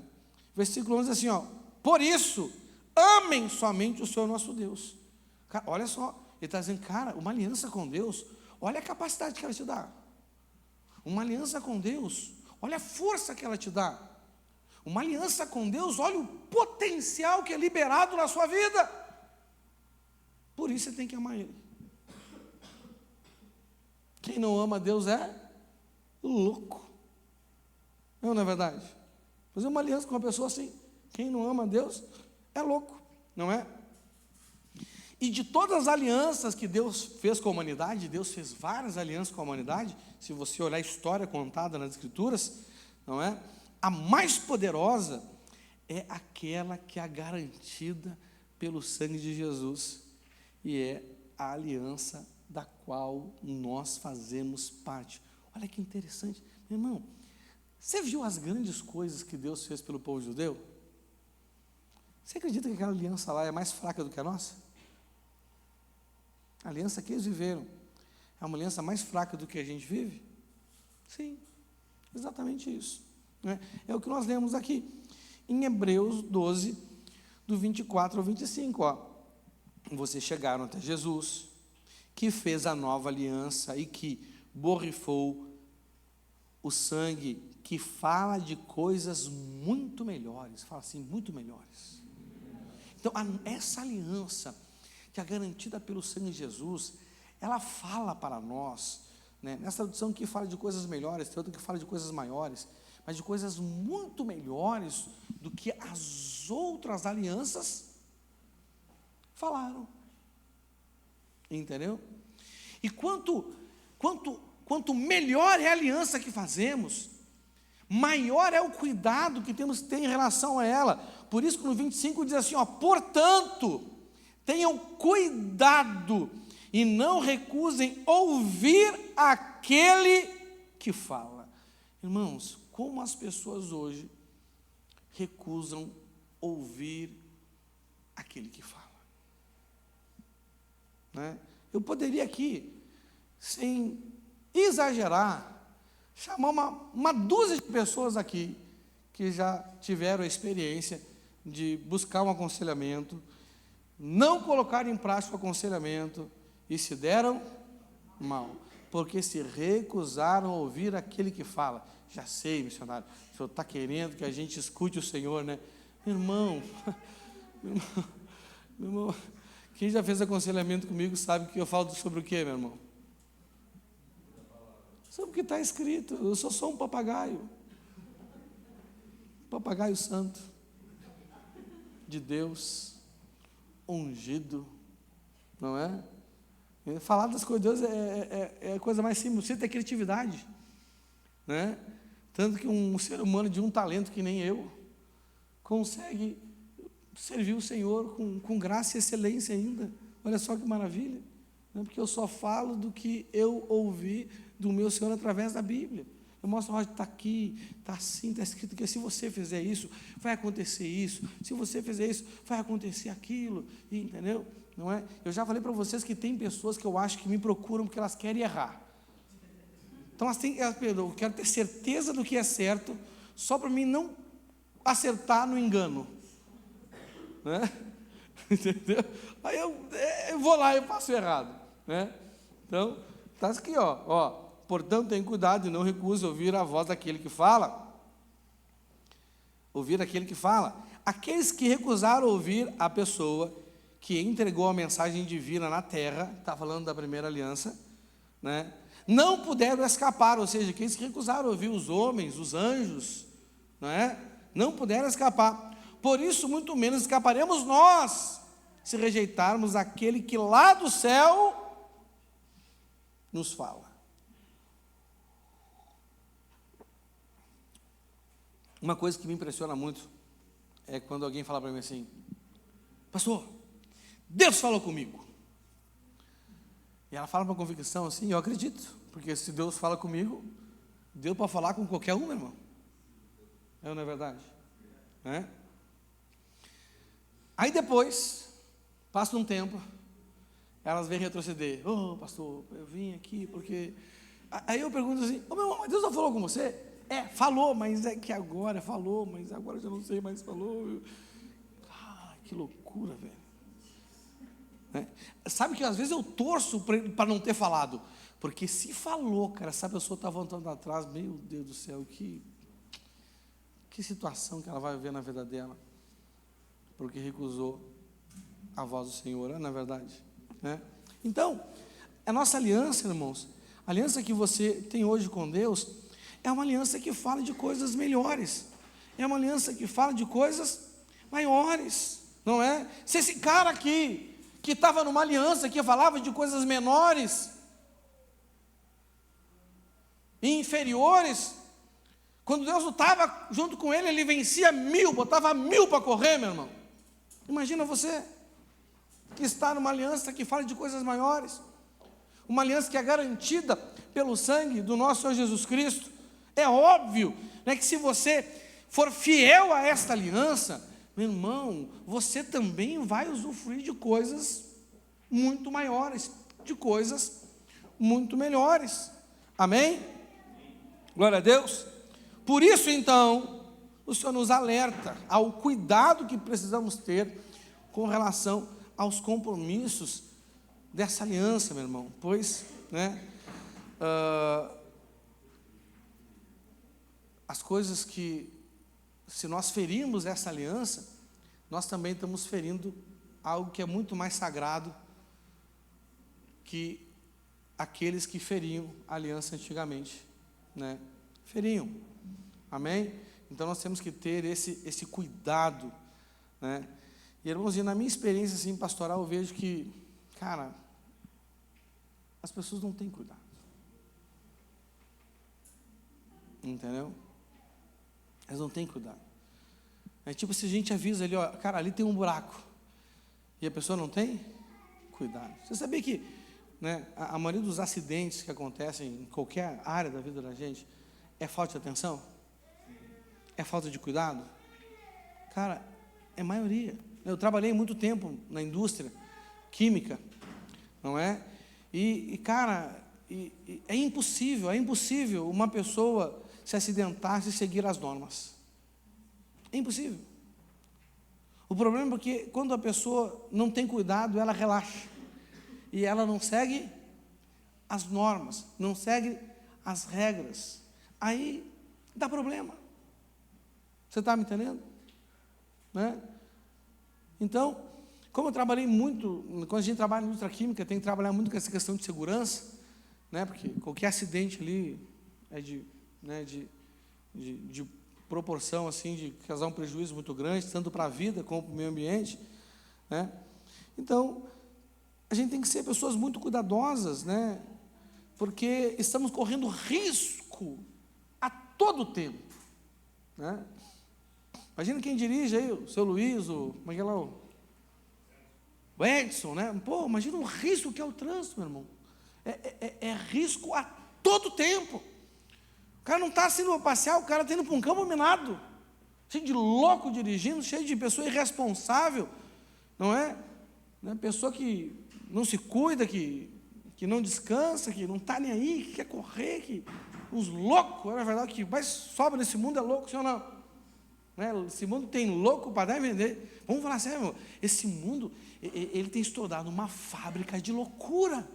Versículo 11 assim, ó: por isso, amem somente o Senhor nosso Deus. Cara, olha só, ele está dizendo, cara, uma aliança com Deus, olha a capacidade que ela te dá. Uma aliança com Deus, olha a força que ela te dá. Uma aliança com Deus, olha o potencial que é liberado na sua vida. Por isso você tem que amar Ele. Quem não ama Deus é louco. Não é verdade? Fazer uma aliança com uma pessoa assim, quem não ama Deus é louco, não é? E de todas as alianças que Deus fez com a humanidade, Deus fez várias alianças com a humanidade, se você olhar a história contada nas Escrituras, não é? A mais poderosa é aquela que é garantida pelo sangue de Jesus, e é a aliança da qual nós fazemos parte. Olha que interessante, meu irmão, você viu as grandes coisas que Deus fez pelo povo judeu? Você acredita que aquela aliança lá é mais fraca do que a nossa? A aliança que eles viveram é uma aliança mais fraca do que a gente vive? Sim, exatamente isso, né? É o que nós lemos aqui, em Hebreus 12, do 24 ao 25, ó. Vocês chegaram até Jesus, que fez a nova aliança e que borrifou o sangue, que fala de coisas muito melhores, fala assim, muito melhores. Então, essa aliança, que é garantida pelo sangue de Jesus, ela fala para nós, né? Nessa tradução que fala de coisas melhores, tem outra que fala de coisas maiores, mas de coisas muito melhores do que as outras alianças falaram. Entendeu? E quanto melhor é a aliança que fazemos, maior é o cuidado que temos que ter em relação a ela. Por isso que no 25 diz assim, ó, portanto, tenham cuidado e não recusem ouvir aquele que fala. Irmãos, como as pessoas hoje recusam ouvir aquele que fala, né? Eu poderia aqui, sem exagerar, chamar uma dúzia de pessoas aqui que já tiveram a experiência de buscar um aconselhamento, não colocar em prática o aconselhamento e se deram mal, porque se recusaram a ouvir aquele que fala. Já sei, missionário, o senhor está querendo que a gente escute o Senhor, né? Meu irmão, quem já fez aconselhamento comigo sabe que eu falo sobre o quê, meu irmão? Sobre o que está escrito. Eu sou só um papagaio santo de Deus, ungido, não é? Falar das coisas de Deus é a coisa mais simples, você tem criatividade, né? Tanto que um ser humano de um talento que nem eu consegue servir o Senhor com graça e excelência ainda. Olha só que maravilha, né? Porque eu só falo do que eu ouvi do meu Senhor através da Bíblia. Eu mostro, olha, está aqui, está assim, está escrito que se você fizer isso, vai acontecer isso, se você fizer isso, vai acontecer aquilo, entendeu? Não é? Eu já falei para vocês que tem pessoas que eu acho que me procuram porque elas querem errar. Então eu quero ter certeza do que é certo, só para mim não acertar no engano, né? Entendeu? Aí eu vou lá e faço errado, né? Então, está aqui, ó, portanto, tenha cuidado e não recuse ouvir a voz daquele que fala. Ouvir aquele que fala. Aqueles que recusaram ouvir a pessoa que entregou a mensagem divina na terra, está falando da primeira aliança, né? Não puderam escapar, ou seja, aqueles que recusaram ouvir os homens, os anjos, não puderam escapar. Por isso, muito menos escaparemos nós, se rejeitarmos aquele que lá do céu nos fala. Uma coisa que me impressiona muito é quando alguém fala para mim assim, pastor, Deus falou comigo. E ela fala com convicção assim, eu acredito, porque se Deus fala comigo, Deus pode falar com qualquer um, meu irmão. Não é verdade? É? Aí depois, passa um tempo, elas vêm retroceder. Pastor, eu vim aqui porque... Aí eu pergunto assim, meu irmão, mas Deus não falou com você? Falou, mas é que agora falou, mas agora eu já não sei mais falou. Que loucura, velho. Sabe que às vezes eu torço para não ter falado, porque se falou, cara, essa pessoa está voltando atrás, meu Deus do céu, que situação que ela vai viver na vida dela, porque recusou a voz do Senhor, não é verdade? Então, a nossa aliança, irmãos, a aliança que você tem hoje com Deus, é uma aliança que fala de coisas melhores, é uma aliança que fala de coisas maiores, não é? Se esse cara aqui, que estava numa aliança que falava de coisas menores e inferiores, quando Deus lutava junto com ele, ele vencia 1000, botava 1000 para correr, meu irmão. Imagina você que está numa aliança que fala de coisas maiores, uma aliança que é garantida pelo sangue do nosso Senhor Jesus Cristo. É óbvio, né, que se você for fiel a esta aliança, meu irmão, você também vai usufruir de coisas muito maiores, de coisas muito melhores. Amém? Glória a Deus. Por isso, então, o Senhor nos alerta ao cuidado que precisamos ter com relação aos compromissos dessa aliança, meu irmão. Pois, né, as coisas que, se nós ferimos essa aliança, nós também estamos ferindo algo que é muito mais sagrado que aqueles que feriam a aliança antigamente, né? Feriam. Amém? Então nós temos que ter esse cuidado, né? E irmãos, na minha experiência assim, pastoral, eu vejo que, cara, as pessoas não têm cuidado. Entendeu? Elas não têm cuidado. É tipo se a gente avisa ali, ó, cara, ali tem um buraco, e a pessoa não tem cuidado. Você sabia que, né, a maioria dos acidentes que acontecem em qualquer área da vida da gente é falta de atenção? É falta de cuidado? Cara, é maioria. Eu trabalhei muito tempo na indústria química, não é? Cara, é impossível uma pessoa se acidentar se seguir as normas. É impossível. O problema é porque quando a pessoa não tem cuidado, ela relaxa. E ela não segue as normas, não segue as regras. Aí dá problema. Você está me entendendo? Né? Então, como eu trabalhei muito, quando a gente trabalha na indústria química, tem que trabalhar muito com essa questão de segurança, né? Porque qualquer acidente ali é de proporção assim, de causar um prejuízo muito grande, tanto para a vida como para o meio ambiente, né? Então, a gente tem que ser pessoas muito cuidadosas, né? Porque estamos correndo risco a todo tempo, né? Imagina quem dirige aí, o seu Luiz, como é que é lá, o Edson, né? Pô, imagina o risco que é o trânsito, meu irmão. É risco a todo tempo. O cara não está saindo para passear, o cara está indo para um campo minado, cheio de louco dirigindo, cheio de pessoa irresponsável, não é? Pessoa que não se cuida, que não descansa, que não está nem aí, que quer correr, que uns loucos, é verdade, que mais sobra nesse mundo é louco, senhor não? Né? Esse mundo tem louco para dar e vender. Vamos falar sério, meu, esse mundo, ele tem se tornado uma fábrica de loucura.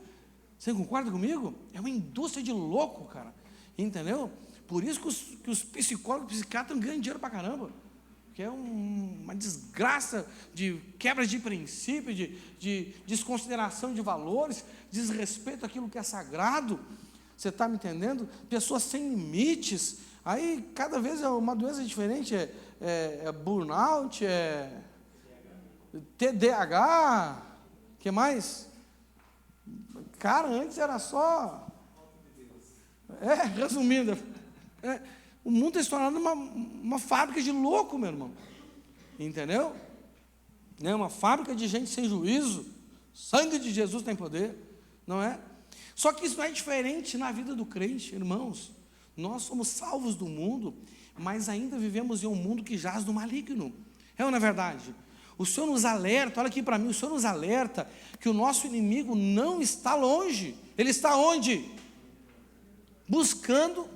Você concorda comigo? É uma indústria de louco, cara. Entendeu? Por isso que os psicólogos, psiquiatras ganham dinheiro para caramba. Que é uma desgraça de quebra de princípio, de desconsideração de valores, desrespeito àquilo que é sagrado. Você está me entendendo? Pessoas sem limites. Aí, cada vez é uma doença diferente. É burnout, é TDAH, o que mais? Cara, antes era só... resumindo, o mundo está se tornando uma fábrica de louco, meu irmão. Entendeu? Uma fábrica de gente sem juízo. Sangue de Jesus tem poder, não é? Só que isso não é diferente na vida do crente, irmãos. Nós somos salvos do mundo, mas ainda vivemos em um mundo que jaz no maligno. É ou não é verdade? O Senhor nos alerta, olha aqui para mim, o Senhor nos alerta que o nosso inimigo não está longe. Ele está onde? Buscando.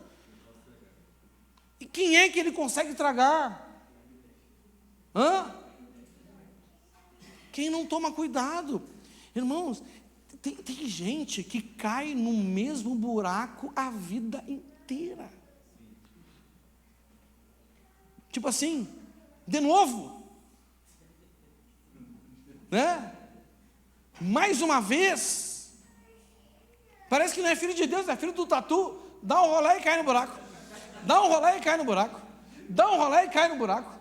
E quem é que ele consegue tragar? Quem não toma cuidado. Irmãos, tem gente que cai no mesmo buraco a vida inteira. Tipo assim, de novo, né? Mais uma vez. Parece que não é filho de Deus, é filho do tatu. Dá um rolê e cai no buraco. Dá um rolê e cai no buraco. Dá um rolê e cai no buraco.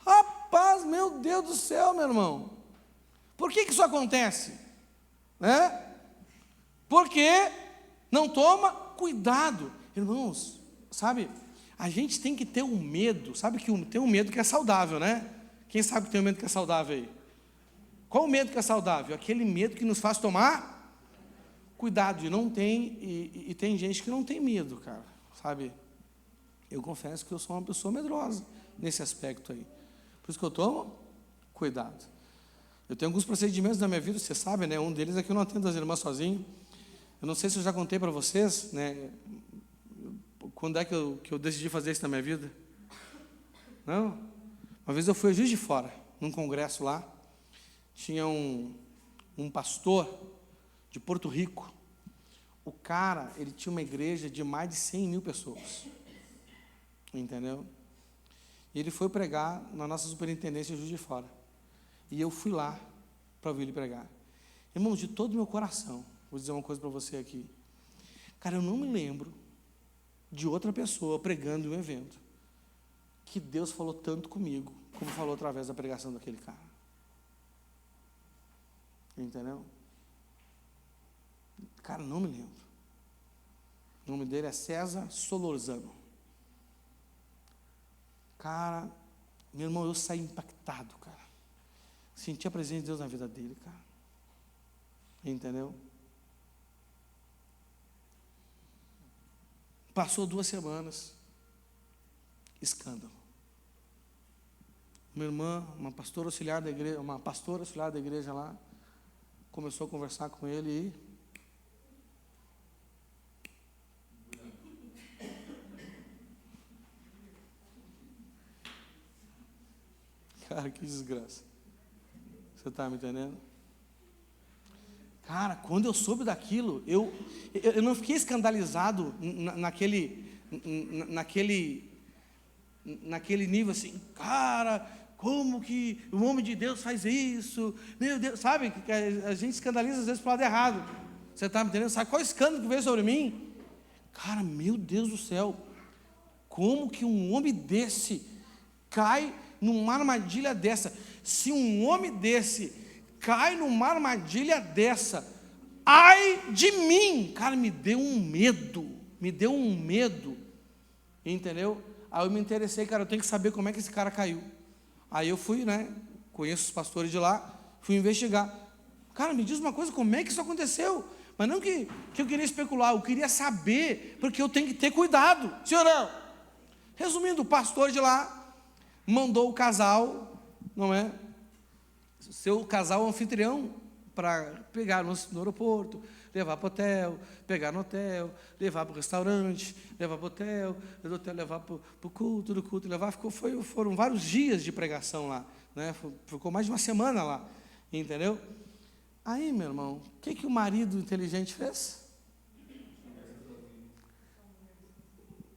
Rapaz, meu Deus do céu, meu irmão. Por que isso acontece? Porque não toma cuidado. Irmãos, sabe, a gente tem que ter um medo. Sabe que tem um medo que é saudável, né? Quem sabe que tem um medo que é saudável aí? Qual o medo que é saudável? Aquele medo que nos faz tomar cuidado. E tem gente que não tem medo, cara, sabe? Eu confesso que eu sou uma pessoa medrosa nesse aspecto aí. Por isso que eu tomo cuidado. Eu tenho alguns procedimentos na minha vida, você sabe, né? Um deles é que eu não atendo as irmãs sozinho. Eu não sei se eu já contei para vocês, né? Quando é que eu decidi fazer isso na minha vida? Não? Uma vez eu fui a Juiz de Fora, num congresso lá. Tinha um pastor de Porto Rico. O cara, ele tinha uma igreja de mais de 100 mil pessoas. Entendeu? E ele foi pregar na nossa superintendência de Juiz de Fora. E eu fui lá para ouvir ele pregar. Irmãos, de todo o meu coração, vou dizer uma coisa para você aqui. Cara, eu não me lembro de outra pessoa pregando em um evento que Deus falou tanto comigo, como falou através da pregação daquele cara. Entendeu? Cara, não me lembro. O nome dele é César Solorzano. Cara, meu irmão, eu saí impactado, cara. Senti a presença de Deus na vida dele, cara. Entendeu? Passou 2 semanas. Escândalo. Minha irmã, uma pastora auxiliar da igreja lá, começou a conversar com ele e cara, que desgraça. Você está me entendendo? Cara, quando eu soube daquilo, eu não fiquei escandalizado naquele nível assim, cara, como que o homem de Deus faz isso? Meu Deus, sabe? Que a gente escandaliza às vezes para o lado errado. Você está me entendendo? Sabe qual escândalo que veio sobre mim? Cara, meu Deus do céu, como que um homem desse cai numa armadilha dessa? Se um homem desse cai numa armadilha dessa, ai de mim! Cara, me deu um medo, entendeu? Aí eu me interessei, cara, eu tenho que saber como é que esse cara caiu. Aí eu fui, né, conheço os pastores de lá, fui investigar. Cara, me diz uma coisa, como é que isso aconteceu? Mas não que eu queria especular, eu queria saber, porque eu tenho que ter cuidado, senhor não? Resumindo, o pastor de lá mandou o casal, não é? Seu casal anfitrião, para pegar no aeroporto, levar para o hotel, pegar no hotel, levar para o restaurante, levar para o hotel, do hotel levar para o culto, do culto levar. Foram vários dias de pregação lá, né? Ficou mais de uma semana lá, entendeu? Aí, meu irmão, o que o marido inteligente fez?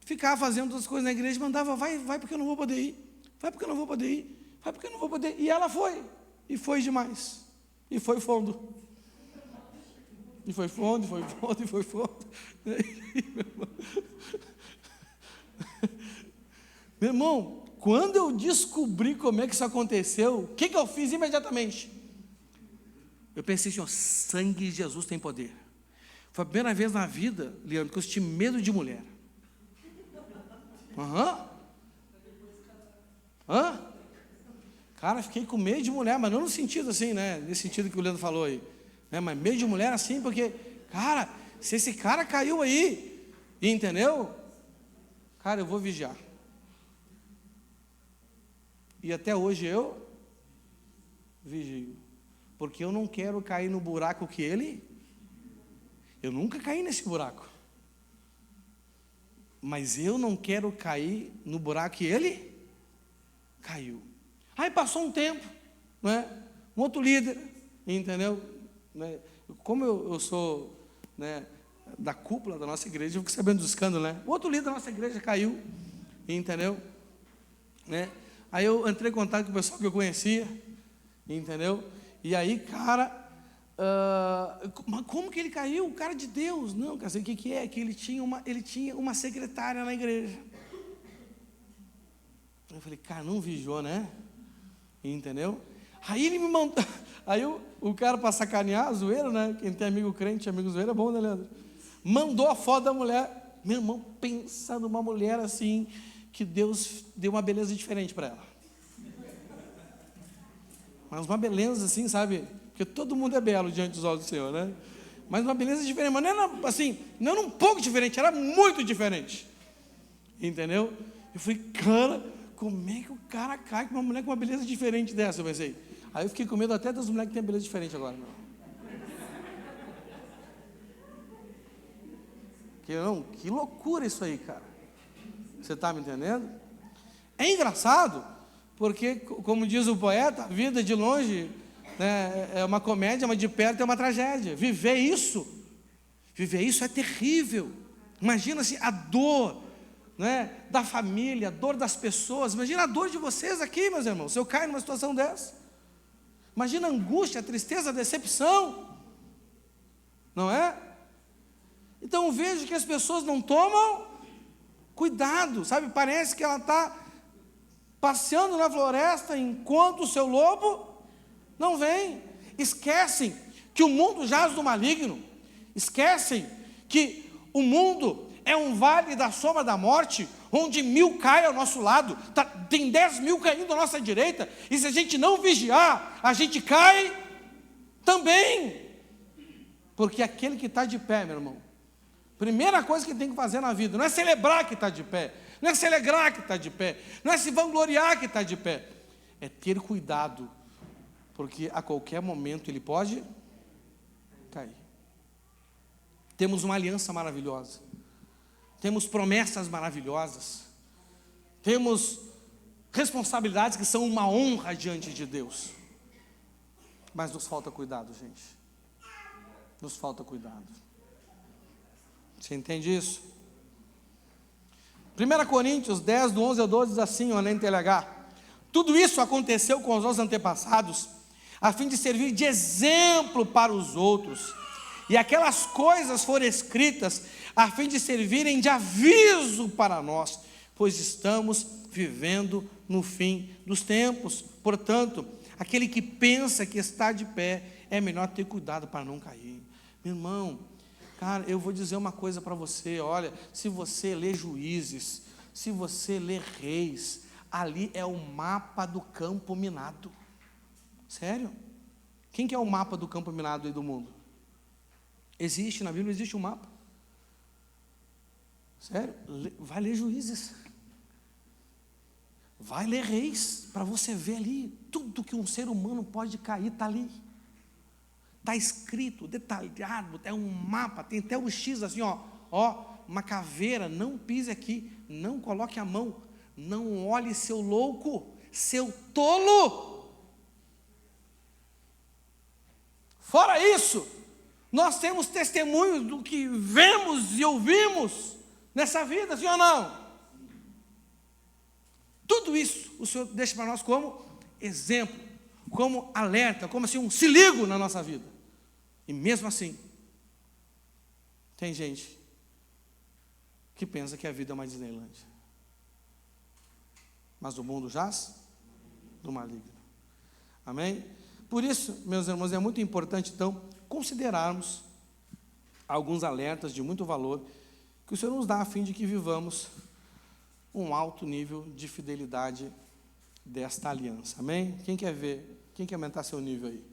Ficava fazendo as coisas na igreja, mandava, vai porque eu não vou poder ir, vai porque eu não vou poder ir, vai porque eu não vou poder ir. E ela foi, e foi demais, e foi fundo. E foi fundo, e foi fundo, e foi fundo. Meu irmão, quando eu descobri como é que isso aconteceu, o que eu fiz imediatamente? Eu pensei assim, ó, sangue de Jesus tem poder. Foi a primeira vez na vida, Leandro, que eu senti medo de mulher. Cara, fiquei com medo de mulher, mas não no sentido assim, né? Nesse sentido que o Leandro falou aí. Né? Mas medo de mulher assim, porque, cara, se esse cara caiu aí, entendeu? Cara, eu vou vigiar. E até hoje eu vigio. Porque eu não quero cair no buraco que ele. Eu nunca caí nesse buraco. Mas eu não quero cair no buraco que ele caiu. Aí passou um tempo, né? Um outro líder, entendeu? Né? Como eu sou, né, da cúpula da nossa igreja, eu fico sabendo do escândalo, né? O outro líder da nossa igreja caiu, entendeu? Né? Aí eu entrei em contato com o pessoal que eu conhecia, entendeu? E aí, cara, mas como que ele caiu? O cara de Deus. Não, cara, sei o que é? Que ele tinha uma secretária na igreja. Eu falei, cara, não vigiou, né? Entendeu? Aí ele me mandou, aí o cara para sacanear, zoeiro, né? Quem tem amigo crente, amigo zoeiro é bom, né, Leandro? Mandou a foto da mulher. Meu irmão, pensa numa mulher assim, que Deus deu uma beleza diferente para ela. Mas uma beleza assim, sabe? Porque todo mundo é belo diante dos olhos do Senhor, né? Mas uma beleza diferente, mas não era assim, não era um pouco diferente, era muito diferente. Entendeu? Eu falei, cara, como é que o cara cai com uma mulher com uma beleza diferente dessa? Eu pensei. Aí eu fiquei com medo até das mulheres que têm beleza diferente agora. Que loucura isso aí, cara. Você está me entendendo? É engraçado, porque, como diz o poeta, a vida de longe, né, é uma comédia, mas de perto é uma tragédia. Viver isso é terrível. Imagina-se a dor, né, da família, a dor das pessoas. Imagina a dor de vocês aqui, meus irmãos, se eu cair numa situação dessa. Imagina a angústia, a tristeza, a decepção. Não é? Então eu vejo que as pessoas não tomam cuidado, sabe? Parece que ela está passeando na floresta enquanto o seu lobo não vem. Esquecem que o mundo jaz do maligno. Esquecem que o mundo é um vale da sombra da morte, onde 1000 caem ao nosso lado, tem 10.000 caindo à nossa direita, e se a gente não vigiar, a gente cai também. Porque aquele que está de pé, meu irmão, primeira coisa que tem que fazer na vida, não é celebrar que está de pé, não é celebrar que está de pé, não é se vangloriar que está de pé, é ter cuidado, porque a qualquer momento ele pode cair. Temos uma aliança maravilhosa, temos promessas maravilhosas, temos responsabilidades que são uma honra diante de Deus, mas nos falta cuidado, gente, nos falta cuidado. Você entende isso? 1 Coríntios 10, do 11 ao 12, diz assim, ó, na NTLH: tudo isso aconteceu com os nossos antepassados, a fim de servir de exemplo para os outros, e aquelas coisas foram escritas a fim de servirem de aviso para nós, pois estamos vivendo no fim dos tempos. Portanto, aquele que pensa que está de pé, é melhor ter cuidado para não cair. Meu irmão, cara, eu vou dizer uma coisa para você, olha, se você ler Juízes, se você ler Reis, ali é o mapa do campo minado. Sério? Quem que é o mapa do campo minado aí do mundo? Existe, na Bíblia existe um mapa. Sério? Vai ler Juízes. Vai ler Reis, para você ver ali, tudo que um ser humano pode cair, está ali. Está escrito, detalhado, é um mapa, tem até o X assim, ó, uma caveira, não pise aqui, não coloque a mão, não olhe seu louco, seu tolo. Fora isso, nós temos testemunhos do que vemos e ouvimos nessa vida, sim ou não? Tudo isso o Senhor deixa para nós como exemplo, como alerta, como assim um se ligo na nossa vida. E mesmo assim, tem gente que pensa que a vida é uma Disneylândia. Mas o mundo jaz do maligno. Amém? Por isso, meus irmãos, é muito importante, então, considerarmos alguns alertas de muito valor que o Senhor nos dá a fim de que vivamos um alto nível de fidelidade desta aliança. Amém? Quem quer ver? Quem quer aumentar seu nível aí?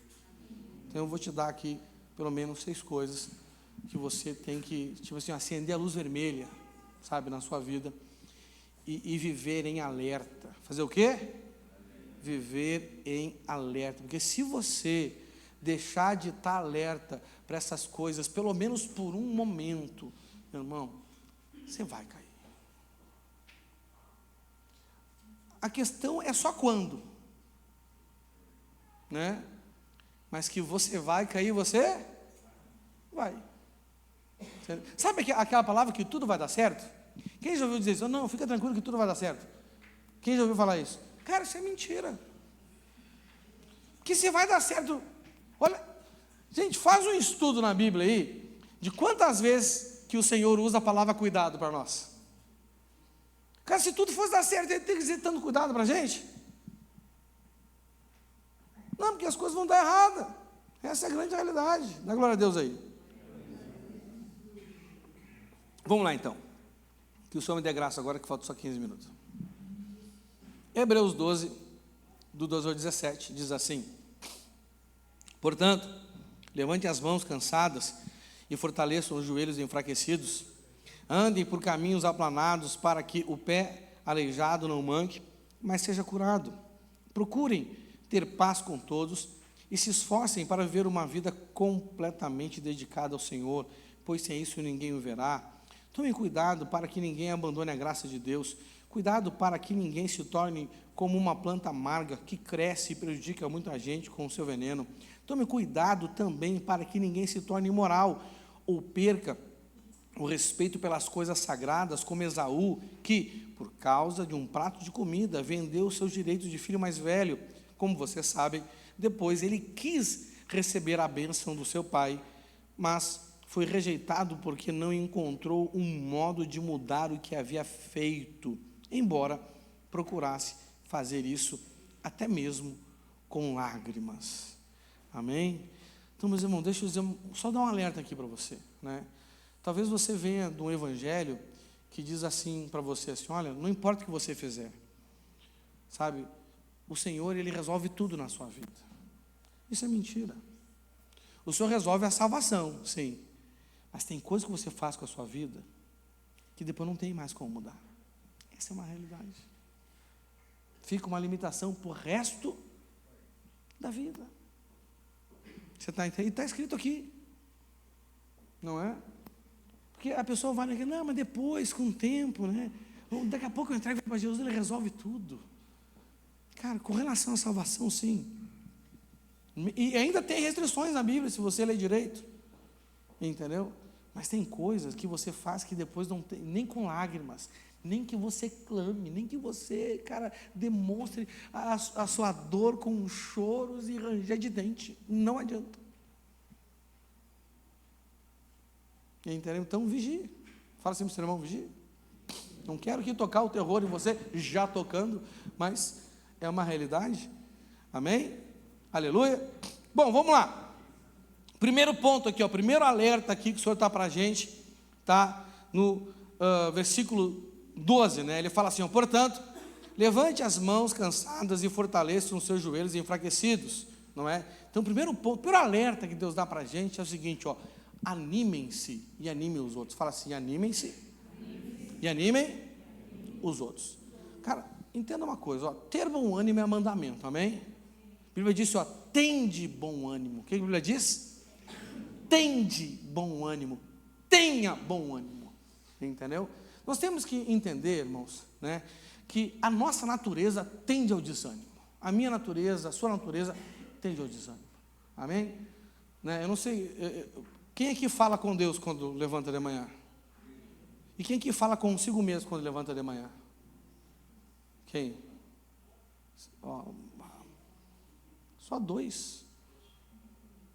Então eu vou te dar aqui pelo menos 6 coisas que você tem que, tipo assim, acender a luz vermelha, sabe, na sua vida e viver em alerta. Fazer o quê? Viver em alerta. Porque se você deixar de estar alerta para essas coisas, pelo menos por um momento, meu irmão, você vai cair. A questão é só quando, né? Mas que você vai cair, você vai. Sabe aquela palavra que tudo vai dar certo? Quem já ouviu dizer isso? Não, fica tranquilo que tudo vai dar certo. Quem já ouviu falar isso? Cara, isso é mentira. Que se vai dar certo, olha, gente, faz um estudo na Bíblia aí, de quantas vezes que o Senhor usa a palavra cuidado para nós. Cara, se tudo fosse dar certo, ele tem que dizer tanto cuidado para a gente. Não, porque as coisas vão dar errada. Essa é a grande realidade. Dá glória a Deus aí. Vamos lá então. Que o Senhor me dê graça agora, que falta só 15 minutos. Hebreus 12, do 12 ao 17, diz assim: portanto, levante as mãos cansadas e fortaleçam os joelhos enfraquecidos. Andem por caminhos aplanados, para que o pé aleijado não manque, mas seja curado. Procurem ter paz com todos e se esforcem para viver uma vida completamente dedicada ao Senhor, pois sem isso ninguém o verá. Tomem cuidado para que ninguém abandone a graça de Deus. Cuidado para que ninguém se torne como uma planta amarga que cresce e prejudica muita gente com o seu veneno. Tome cuidado também para que ninguém se torne imoral ou perca o respeito pelas coisas sagradas, como Esaú, que, por causa de um prato de comida, vendeu seus direitos de filho mais velho. Como vocês sabem, depois ele quis receber a bênção do seu pai, mas foi rejeitado porque não encontrou um modo de mudar o que havia feito, embora procurasse fazer isso até mesmo com lágrimas. Amém? Então, meus irmãos, deixa eu dizer, só dar um alerta aqui para você, né? Talvez você venha de um evangelho que diz assim para você, assim, olha, não importa o que você fizer, sabe, o Senhor, Ele resolve tudo na sua vida. Isso é mentira. O Senhor resolve a salvação, sim, mas tem coisas que você faz com a sua vida que depois não tem mais como mudar. Essa é uma realidade. Fica uma limitação para o resto da vida. Você está entendendo? Está escrito aqui, não é? Porque a pessoa vai naquele, não, mas depois, com o tempo, né? Daqui a pouco eu entrego para Jesus, Ele resolve tudo. Cara, com relação à salvação, sim. E ainda tem restrições na Bíblia, se você ler direito. Entendeu? Mas tem coisas que você faz que depois não tem, nem com lágrimas, nem que você clame, nem que você, cara, demonstre a sua dor com choros e ranger de dente. Não adianta. Entendeu? Então vigie. Fala assim para o seu irmão, vigie. Não quero que tocar o terror em você, já tocando, mas é uma realidade. Amém? Aleluia. Bom, vamos lá. Primeiro ponto aqui, ó, primeiro alerta aqui que o Senhor está para a gente, tá no versículo 12, né? Ele fala assim, ó, portanto, levante as mãos cansadas e fortaleçam os seus joelhos enfraquecidos, não é? Então, o primeiro ponto, o primeiro alerta que Deus dá para a gente é o seguinte, ó, animem-se e animem os outros. Fala assim, animem-se e animem os outros. Cara, entenda uma coisa, ó, ter bom ânimo é mandamento, amém? A Bíblia diz, ó, tende bom ânimo. O que a Bíblia diz? Tende bom ânimo, tenha bom ânimo, entendeu? Nós temos que entender, irmãos, né, que a nossa natureza tende ao desânimo. A minha natureza, a sua natureza tende ao desânimo, amém? Né, eu não sei, quem é que fala com Deus quando levanta de manhã? E quem é que fala consigo mesmo quando levanta de manhã? Quem? Ó, só dois.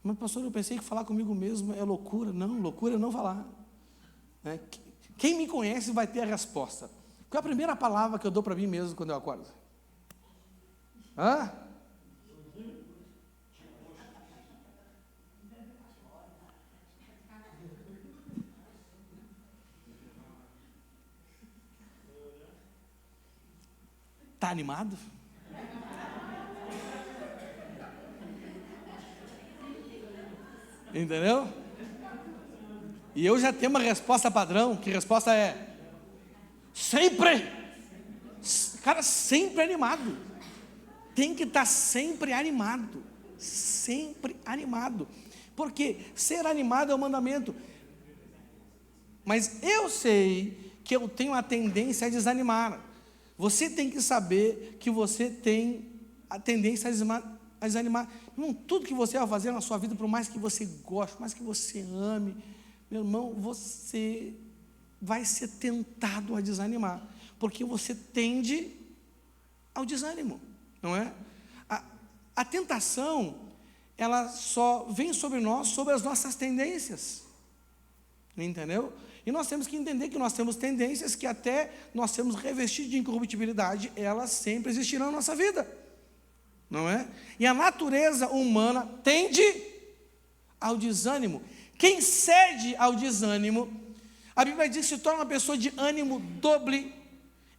Mas, pastor, eu pensei que falar comigo mesmo é loucura. Não, loucura é não falar. Né? Quem me conhece vai ter a resposta. Qual é a primeira palavra que eu dou para mim mesmo quando eu acordo? Hã? Está animado? Entendeu? E eu já tenho uma resposta padrão. Que resposta é? Sempre. Cara, sempre animado. Tem que estar sempre animado. Sempre animado. Porque ser animado é um mandamento. Mas eu sei que eu tenho a tendência a desanimar. Você tem que saber que você tem a tendência a desanimar. Irmão, tudo que você vai fazer na sua vida, por mais que você goste, por mais que você ame, meu irmão, você vai ser tentado a desanimar, porque você tende ao desânimo, não é? A tentação, ela só vem sobre nós, sobre as nossas tendências, entendeu? E nós temos que entender que nós temos tendências que até nós temos revestido de incorruptibilidade, elas sempre existirão na nossa vida. não é? E a natureza humana tende ao desânimo. Quem cede ao desânimo, a Bíblia diz que se torna uma pessoa de ânimo doble,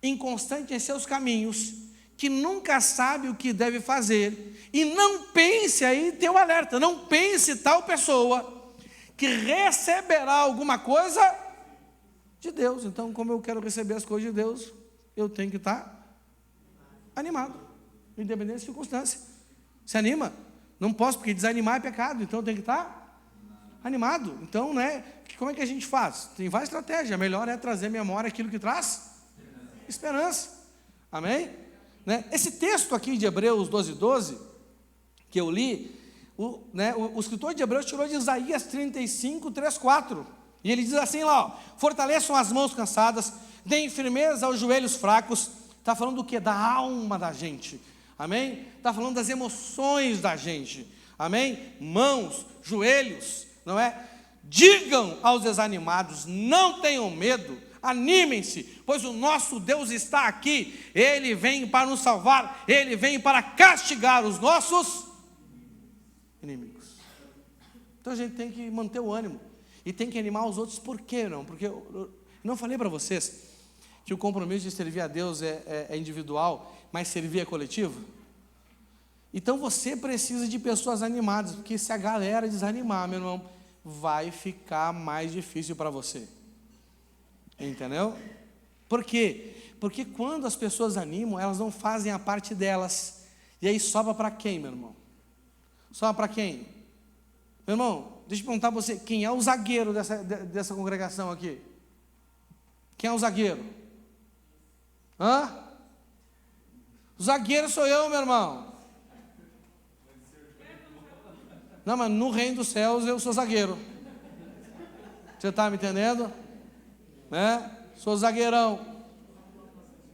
inconstante em seus caminhos, que nunca sabe o que deve fazer, e não pense aí, tem um alerta, não pense tal pessoa que receberá alguma coisa de Deus. Então, como eu quero receber as coisas de Deus, eu tenho que estar animado, independente da circunstância. Se anima? Não posso, porque desanimar é pecado, então eu tenho que estar animado. Então, né, como é que a gente faz? Tem várias estratégias. A melhor é trazer à memória aquilo que traz esperança. Amém? Né? Esse texto aqui de Hebreus 12, que eu li, o escritor de Hebreus tirou de Isaías 35, 3, 4. E ele diz assim lá, ó, fortaleçam as mãos cansadas, deem firmeza aos joelhos fracos. Está falando do quê? Da alma da gente. Amém? Está falando das emoções da gente. Amém? Mãos, joelhos, não é? Digam aos desanimados, não tenham medo, animem-se, pois o nosso Deus está aqui. Ele vem para nos salvar, Ele vem para castigar os nossos inimigos. Então a gente tem que manter o ânimo e tem que animar os outros. Por quê não? Porque eu não falei para vocês que o compromisso de servir a Deus é individual, mas servir é coletivo? Então você precisa de pessoas animadas, porque se a galera desanimar, meu irmão, vai ficar mais difícil para você. Entendeu? Por quê? Porque quando as pessoas animam, elas não fazem a parte delas. E aí sobra para quem, meu irmão? Sobra para quem? Meu irmão, deixa eu perguntar para você, quem é o zagueiro dessa congregação aqui? Quem é o zagueiro? Hã? O zagueiro sou eu, meu irmão. Não, mas no reino dos céus eu sou zagueiro. Você está me entendendo? Né? Sou zagueirão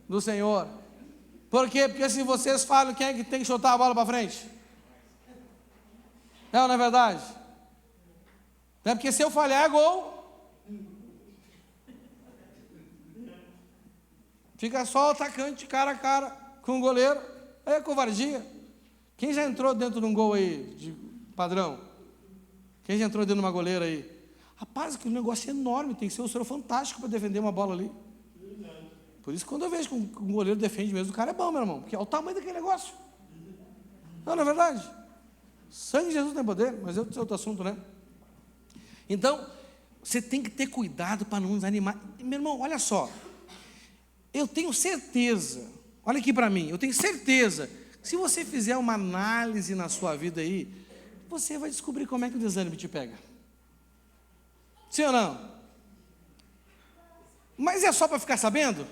do Senhor. Por quê? Porque se vocês falam, quem é que tem que chutar a bola para frente? Não é verdade? Não é porque se eu falhar é gol. Fica só o atacante cara a cara com o goleiro. É covardia. Quem já entrou dentro de um gol aí, de padrão? Quem já entrou dentro de uma goleira aí? Rapaz, que negócio é enorme, tem que ser um senhor fantástico para defender uma bola ali. Por isso, quando eu vejo que um goleiro defende mesmo, o cara é bom, meu irmão, porque é o tamanho daquele negócio. Não é verdade? Sangue de Jesus tem poder, mas é outro assunto, né? Então, você tem que ter cuidado para não desanimar. Meu irmão, olha só, eu tenho certeza, olha aqui para mim, eu tenho certeza, que se você fizer uma análise na sua vida aí, você vai descobrir como é que o desânimo te pega. Sim ou não? Mas é só para ficar sabendo?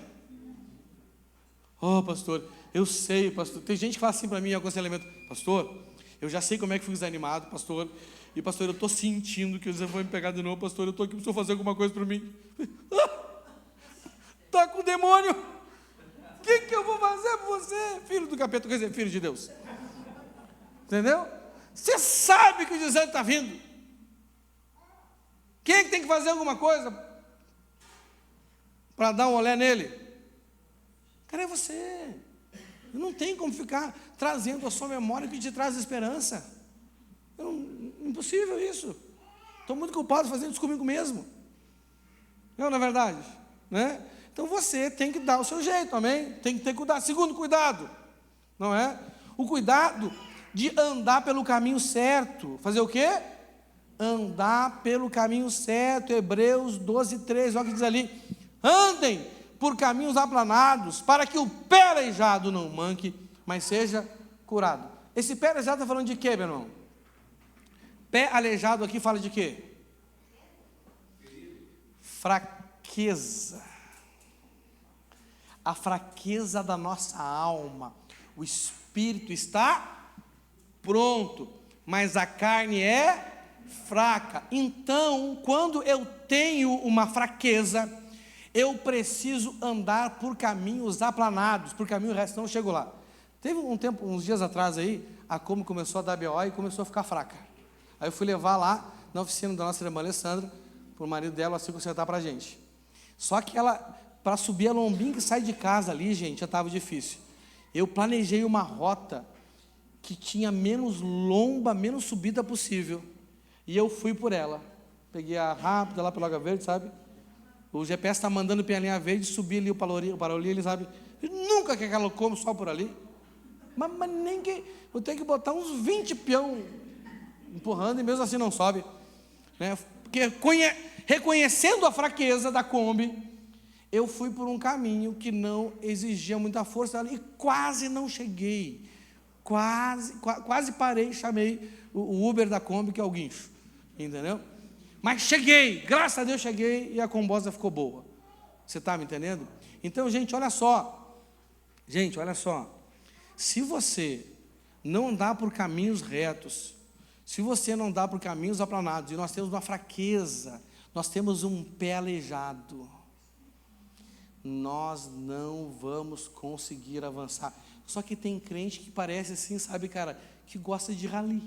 Oh, pastor, eu sei, pastor. Tem gente que fala assim para mim em aconselhamento: pastor, eu já sei como é que fui desanimado, pastor. E pastor, eu estou sentindo que o desânimo vai me pegar de novo, pastor. Eu estou aqui para o senhor fazer alguma coisa para mim. Está com o demônio. O que eu vou fazer para você? Filho do capeta, quer dizer, filho de Deus. Entendeu? Você sabe que o desânimo está vindo. Quem é que tem que fazer alguma coisa para dar um olé nele? Cara, é você. Não tem como ficar trazendo a sua memória que te traz esperança. Impossível isso. Estou muito culpado fazendo isso comigo mesmo. Não é verdade? Né? Então você tem que dar o seu jeito, amém? Tem que ter cuidado. Segundo cuidado, não é? O cuidado de andar pelo caminho certo. Fazer o quê? Andar pelo caminho certo. Hebreus 12, 13, olha o que diz ali: andem por caminhos aplanados, para que o pé aleijado não manque, mas seja curado. Esse pé aleijado está falando de quê, meu irmão? Pé aleijado aqui fala de quê? Fraqueza. A fraqueza da nossa alma. O espírito está pronto, mas a carne é fraca. Então, quando eu tenho uma fraqueza, eu preciso andar por caminhos aplanados, por caminho reto, não chego lá. Teve um tempo, uns dias atrás aí, a Como começou a dar BO e começou a ficar fraca. Aí eu fui levar lá na oficina da nossa irmã Alessandra, para o marido dela assim consertar para a gente. Só que ela, para subir a lombinha que sai de casa ali, gente, já estava difícil. Eu planejei uma rota que tinha menos lomba, menos subida possível. E eu fui por ela. Peguei a rápida lá pela Lagoa Verde, sabe? O GPS está mandando pela linha verde, subi ali o Paroli, ele sabe? Nunca que aquela come só por ali. Mas nem que... Eu tenho que botar uns 20 peão empurrando e mesmo assim não sobe. Né? Porque reconhecendo a fraqueza da Kombi, eu fui por um caminho que não exigia muita força e quase não cheguei. Quase parei, chamei o Uber da Kombi, que é o guincho. Entendeu? Mas cheguei, graças a Deus cheguei e a combosa ficou boa. Você está me entendendo? Então, gente, olha só. Gente, olha só. Se você não andar por caminhos retos, se você não andar por caminhos aplanados, e nós temos uma fraqueza, nós temos um pé aleijado, nós não vamos conseguir avançar. Só que tem crente que parece assim, sabe, cara, que gosta de rally,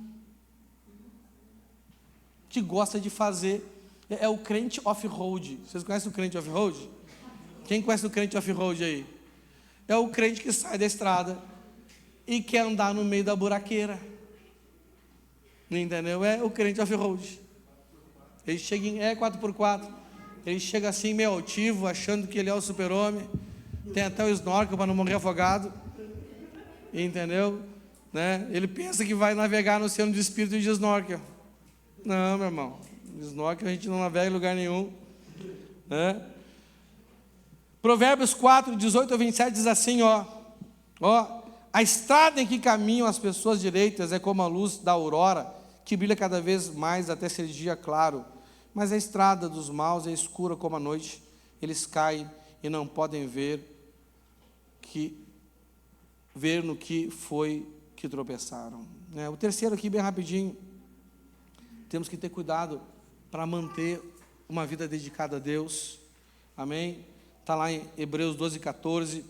que gosta de fazer, é o crente off-road. Vocês conhecem o crente off-road? Quem conhece o crente off-road aí? É o crente que sai da estrada e quer andar no meio da buraqueira. Entendeu? É o crente off-road. Ele chega em 4x4. Ele chega assim meio altivo, achando que ele é o super-homem. Tem até o snorkel para não morrer afogado. Entendeu? Né? Ele pensa que vai navegar no oceano de espírito de snorkel. Não, meu irmão. Snorkel a gente não navega em lugar nenhum. Né? Provérbios 4, 18 a 27 diz assim, ó. A estrada em que caminham as pessoas direitas é como a luz da aurora, que brilha cada vez mais até ser dia claro. Mas a estrada dos maus é escura como a noite. Eles caem e não podem ver no que foi que tropeçaram. O terceiro aqui, bem rapidinho. Temos que ter cuidado para manter uma vida dedicada a Deus. Amém? Está lá em Hebreus 12, 14,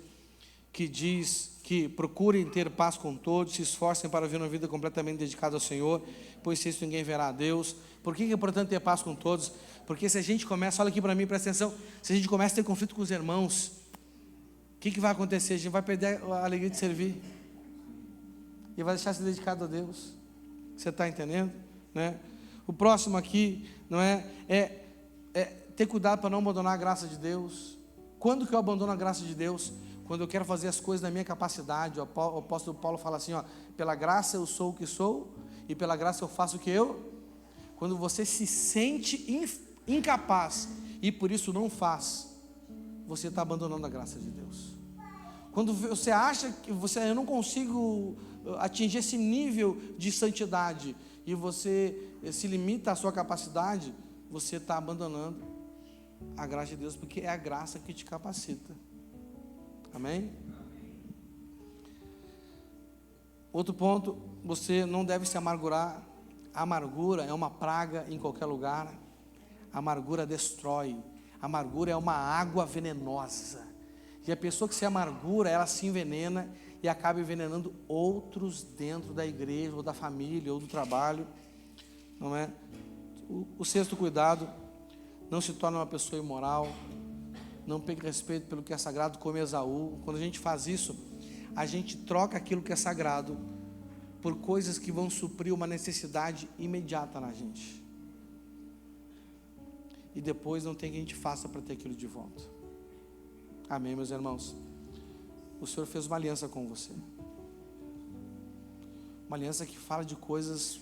que diz que procurem ter paz com todos, se esforcem para viver uma vida completamente dedicada ao Senhor, pois sem isso ninguém verá a Deus. Por que é importante ter paz com todos? Porque se a gente começa, olha aqui para mim, presta atenção, se a gente começa a ter conflito com os irmãos, o que vai acontecer? A gente vai perder a alegria de servir e vai deixar de ser dedicado a Deus. Você está entendendo? Né? O próximo aqui, não é ter cuidado para não abandonar a graça de Deus. Quando que eu abandono a graça de Deus? Quando eu quero fazer as coisas na minha capacidade. O apóstolo Paulo fala assim, pela graça eu sou o que sou, e pela graça eu faço o que eu. Quando você se sente incapaz, e por isso não faz, você está abandonando a graça de Deus. Quando você acha que eu não consigo atingir esse nível de santidade, e você se limita à sua capacidade, você está abandonando a graça de Deus, porque é a graça que te capacita. Amém? Outro ponto, você não deve se amargurar. A amargura é uma praga em qualquer lugar. A amargura destrói. A amargura é uma água venenosa. E a pessoa que se amargura, ela se envenena e acaba envenenando outros dentro da igreja, ou da família, ou do trabalho. Não é? O sexto cuidado, não se torne uma pessoa imoral. Não pegue respeito pelo que é sagrado, como Esaú. Quando a gente faz isso, a gente troca aquilo que é sagrado por coisas que vão suprir uma necessidade imediata na gente. E depois não tem que a gente faça para ter aquilo de volta. Amém, meus irmãos? O Senhor fez uma aliança com você. Uma aliança que fala de coisas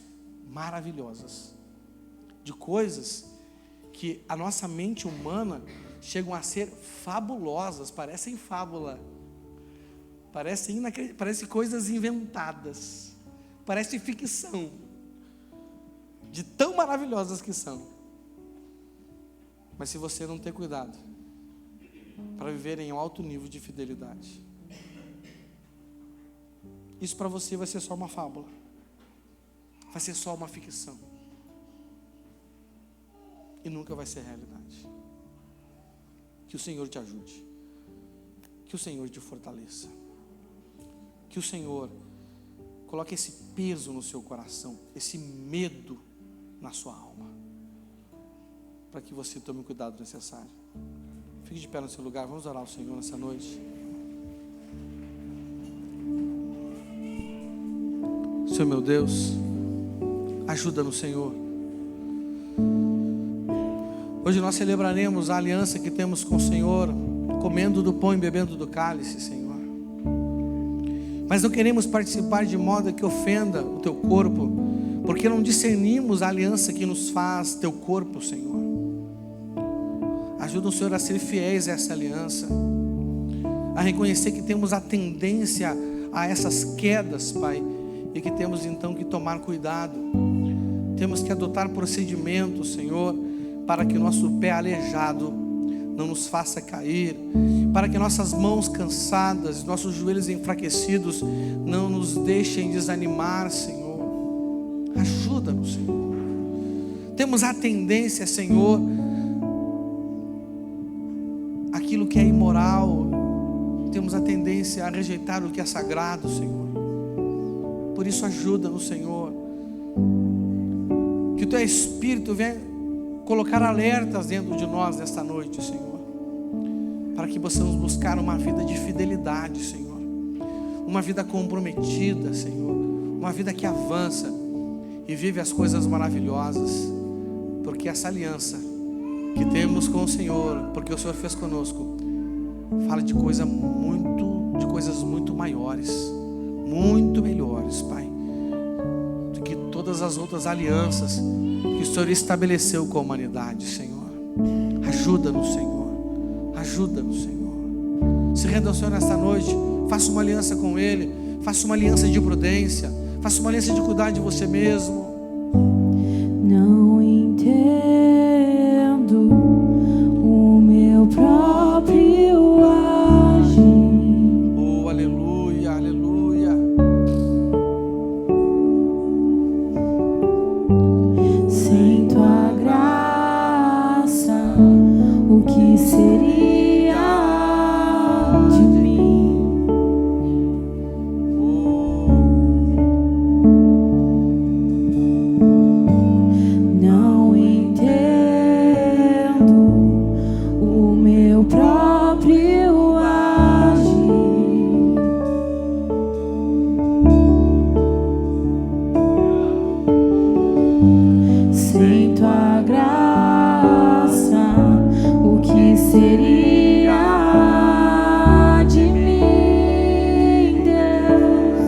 maravilhosas. De coisas que a nossa mente humana chegam a ser fabulosas, parecem fábula, parece coisas inventadas, parece ficção, de tão maravilhosas que são. Mas se você não ter cuidado para viver em um alto nível de fidelidade, isso para você vai ser só uma fábula, vai ser só uma ficção, e nunca vai ser realidade. Que o Senhor te ajude, que o Senhor te fortaleça, que o Senhor coloque esse peso no seu coração, esse medo na sua alma, para que você tome o cuidado necessário. Fique de pé no seu lugar, vamos orar ao Senhor nessa noite. Senhor meu Deus, ajuda-nos, Senhor. Hoje nós celebraremos a aliança que temos com o Senhor, comendo do pão e bebendo do cálice, Senhor. Mas não queremos participar de modo que ofenda o Teu corpo, porque não discernimos a aliança que nos faz Teu corpo, Senhor. Ajuda o Senhor a ser fiéis a essa aliança, a reconhecer que temos a tendência a essas quedas, Pai, e que temos então que tomar cuidado. Temos que adotar procedimentos, Senhor, para que nosso pé aleijado não nos faça cair, para que nossas mãos cansadas, nossos joelhos enfraquecidos não nos deixem desanimar, Senhor. Ajuda-nos, Senhor. Temos a tendência, Senhor, aquilo que é imoral, temos a tendência a rejeitar o que é sagrado, Senhor. Por isso ajuda-nos, Senhor, que o Teu Espírito venha colocar alertas dentro de nós nesta noite, Senhor, para que possamos buscar uma vida de fidelidade, Senhor, uma vida comprometida, Senhor, uma vida que avança e vive as coisas maravilhosas, porque essa aliança que temos com o Senhor, porque o Senhor fez conosco, fala de coisas muito maiores, muito melhores, Pai, do que todas as outras alianças que o Senhor estabeleceu com a humanidade, Senhor. Ajuda-nos, Senhor. Ajuda-nos, Senhor. Se renda ao Senhor nesta noite. Faça uma aliança com Ele. Faça uma aliança de prudência. Faça uma aliança de cuidar de você mesmo.
Não entendo o meu próprio agir.
Oh, aleluia, aleluia.
Sem tua graça, o que seria de mim? Não entendo o meu próprio agir. Sem tua graça, o que seria de mim, Deus?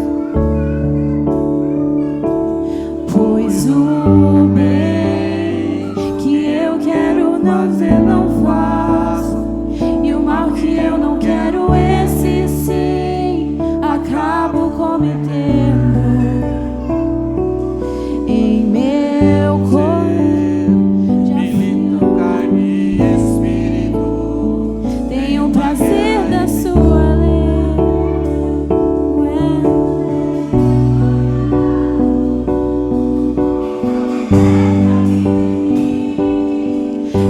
Pois o bem que eu quero fazer não faço, e o mal que eu não quero, esse sim acabo cometendo. Em meu corpo já
Militam carne e espírito.
tenho prazer da sua lei.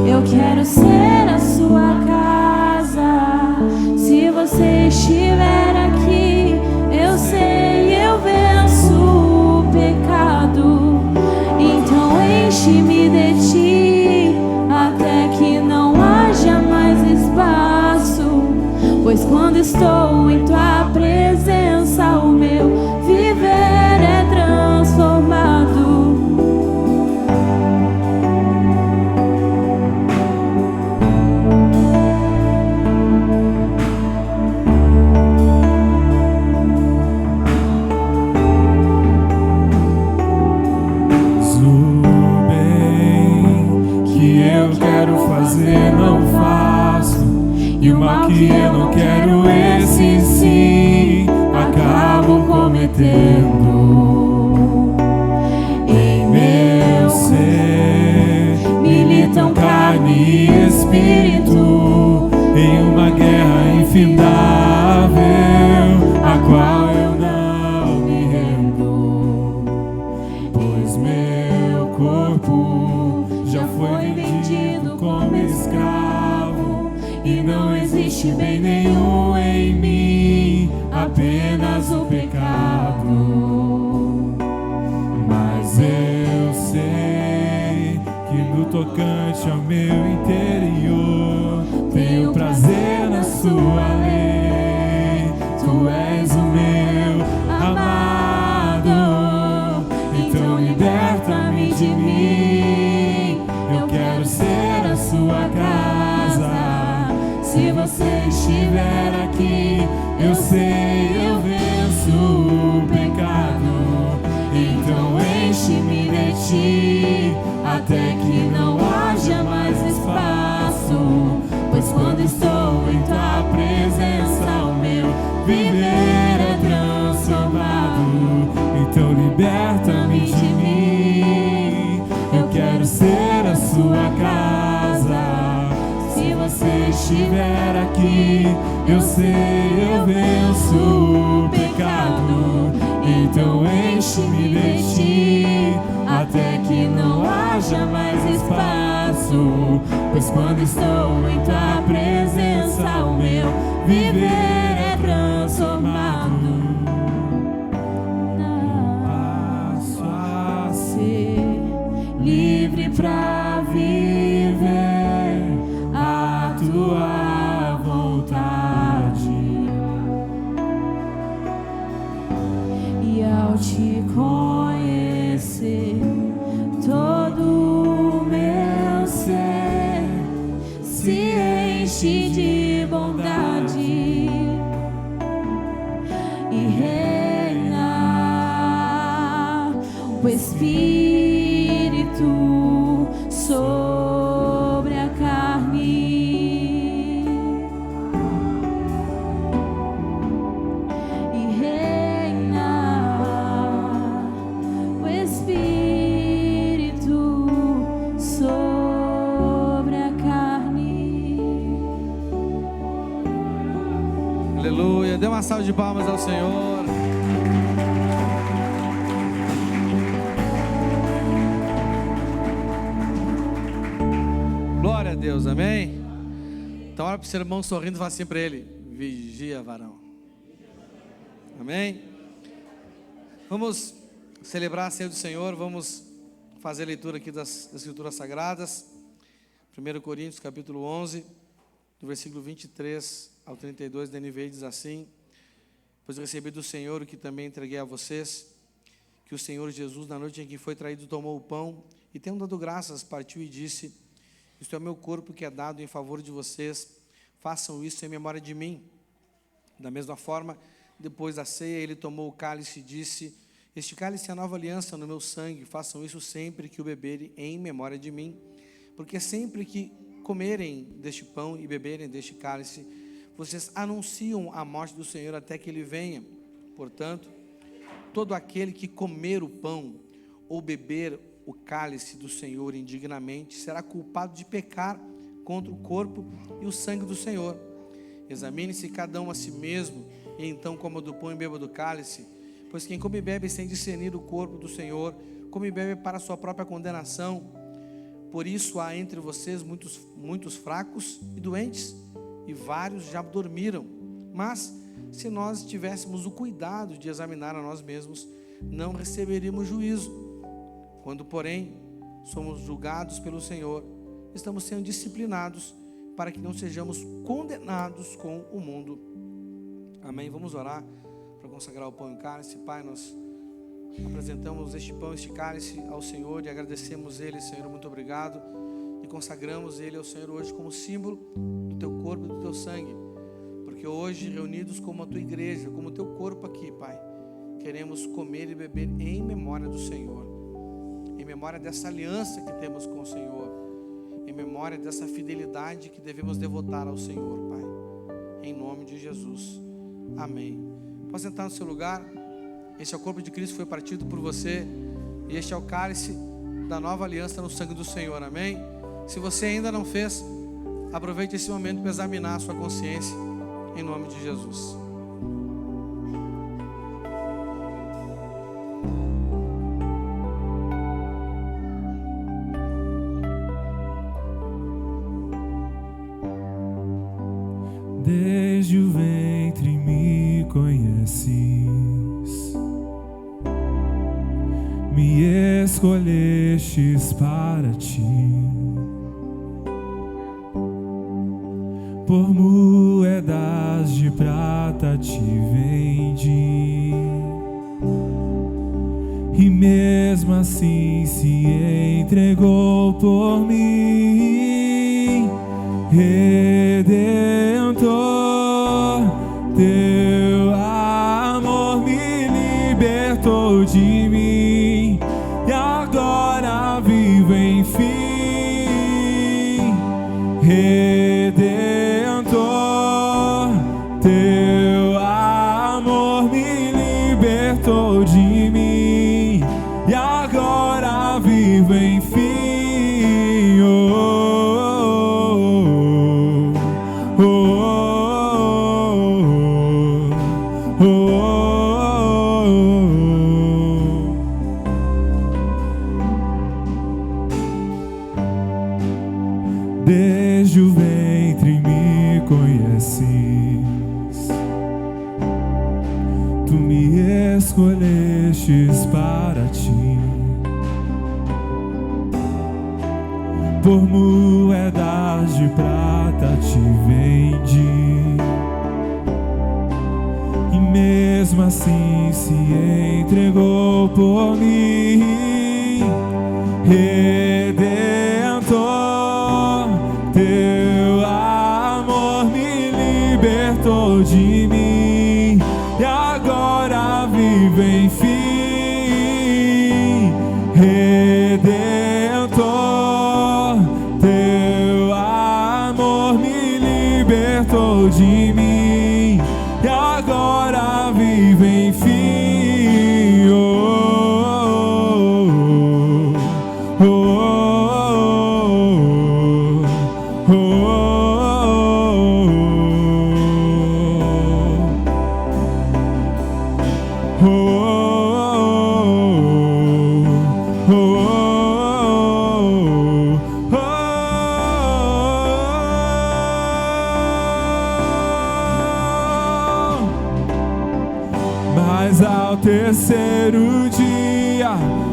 Eu quero ser a sua casa. Se você estiver aqui, eu sei, eu venço o pecado. Então enche-me de ti, até que não haja mais espaço. Pois quando estou em tua presença, o meu viver é transformado.
O bem que eu quero fazer não faço, e o mal que eu não quero, esse sim acabo cometendo. Em meu ser militam carne e espírito, em uma guerra infindável, a qual eu não me rendo. Pois meu corpo já foi vendido como escravo, e não existe bem nenhum em mim, apenas o pecado. Mas eu sei que no tocante ao meu interior tenho prazer na sua lei. Tu és o meu amado. estiver aqui, eu sei, eu venço o pecado. Então enche-me de ti, até que não haja mais espaço. Pois quando estou em tua presença, o meu viver é transformado. Então liberta-me de mim, eu quero ser a sua casa. Se você estiver aqui, eu sei, eu venço o pecado. Então enche-me de ti, até que não haja mais espaço. Pois quando estou em tua presença, o meu viver é transformado. Passo a ser livre pra viver a tua vontade. E ao te conhecer, todo o meu ser se enche de bondade e reina o Espírito sobre a carne e reina o Espírito sobre a carne.
Aleluia. Dê uma salva de palmas ao Senhor. Glória a Deus, amém? Então olha para o seu irmão sorrindo e fala assim para ele: vigia, varão. Amém? Vamos celebrar a ceia do Senhor. Vamos fazer a leitura aqui das Escrituras Sagradas. 1 Coríntios capítulo 11, do versículo 23 ao 32, da NVI diz assim: pois recebi do Senhor o que também entreguei a vocês, que o Senhor Jesus, na noite em que foi traído, tomou o pão e, tendo dado graças, partiu e disse: isto é o meu corpo que é dado em favor de vocês, façam isso em memória de mim. Da mesma forma, depois da ceia, ele tomou o cálice e disse: este cálice é a nova aliança no meu sangue, façam isso sempre que o beberem em memória de mim. Porque sempre que comerem deste pão e beberem deste cálice, vocês anunciam a morte do Senhor até que ele venha. Portanto, todo aquele que comer o pão ou beber o cálice do Senhor indignamente será culpado de pecar contra o corpo e o sangue do Senhor. Examine-se cada um a si mesmo, e então coma do pão e beba do cálice. Pois quem come e bebe sem discernir o corpo do Senhor, come e bebe para a sua própria condenação. Por isso há entre vocês muitos fracos e doentes, e vários já dormiram. Mas se nós tivéssemos o cuidado de examinar a nós mesmos, não receberíamos juízo. Quando, porém, somos julgados pelo Senhor, estamos sendo disciplinados para que não sejamos condenados com o mundo. Amém? Vamos orar para consagrar o pão e o cálice. Pai, nós apresentamos este pão e este cálice ao Senhor e agradecemos Ele, Senhor, muito obrigado. E consagramos Ele ao Senhor hoje como símbolo do Teu corpo e do Teu sangue. Porque hoje, reunidos como a Tua igreja, como o Teu corpo aqui, Pai, queremos comer e beber em memória do Senhor. Em memória dessa aliança que temos com o Senhor. Em memória dessa fidelidade que devemos devotar ao Senhor, Pai. Em nome de Jesus. Amém. Pode sentar no seu lugar. Este é o corpo de Cristo que foi partido por você. E este é o cálice da nova aliança no sangue do Senhor. Amém? Se você ainda não fez, aproveite esse momento para examinar a sua consciência. Em nome de Jesus.
Desde o ventre me conheces, me escolhestes para ti. Por moedas de prata te vendi, e mesmo assim se entregou por mim, Redentor. Teu amor me libertou de mim e agora vivo enfim, Redentor. Teu amor me libertou de mim e agora vivo enfim. Desde o ventre me conheces, tu me escolhestes para ti, por moedas de prata te vendi, e mesmo assim se entregou por mim, Redentor. Teu amor me libertou de mim e agora vivo enfim, Redentor. Teu amor me libertou de mim e agora vivo enfim. Mas ao terceiro dia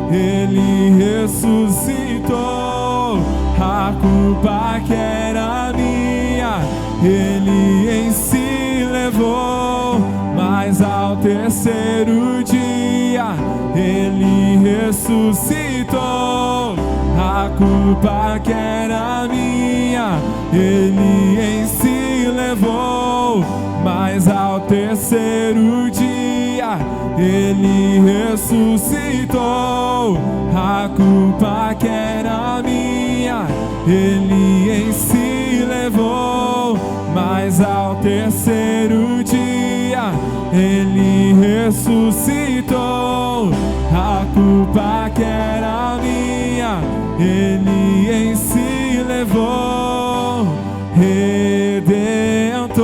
ele ressuscitou, a culpa que era minha ele em si levou. Mas ao terceiro dia ele ressuscitou, a culpa que era minha ele em si levou. Mas ao terceiro dia ele ressuscitou, a culpa que era minha ele em si levou. Mas ao terceiro dia ele ressuscitou, a culpa que era minha ele em si levou, Redentor.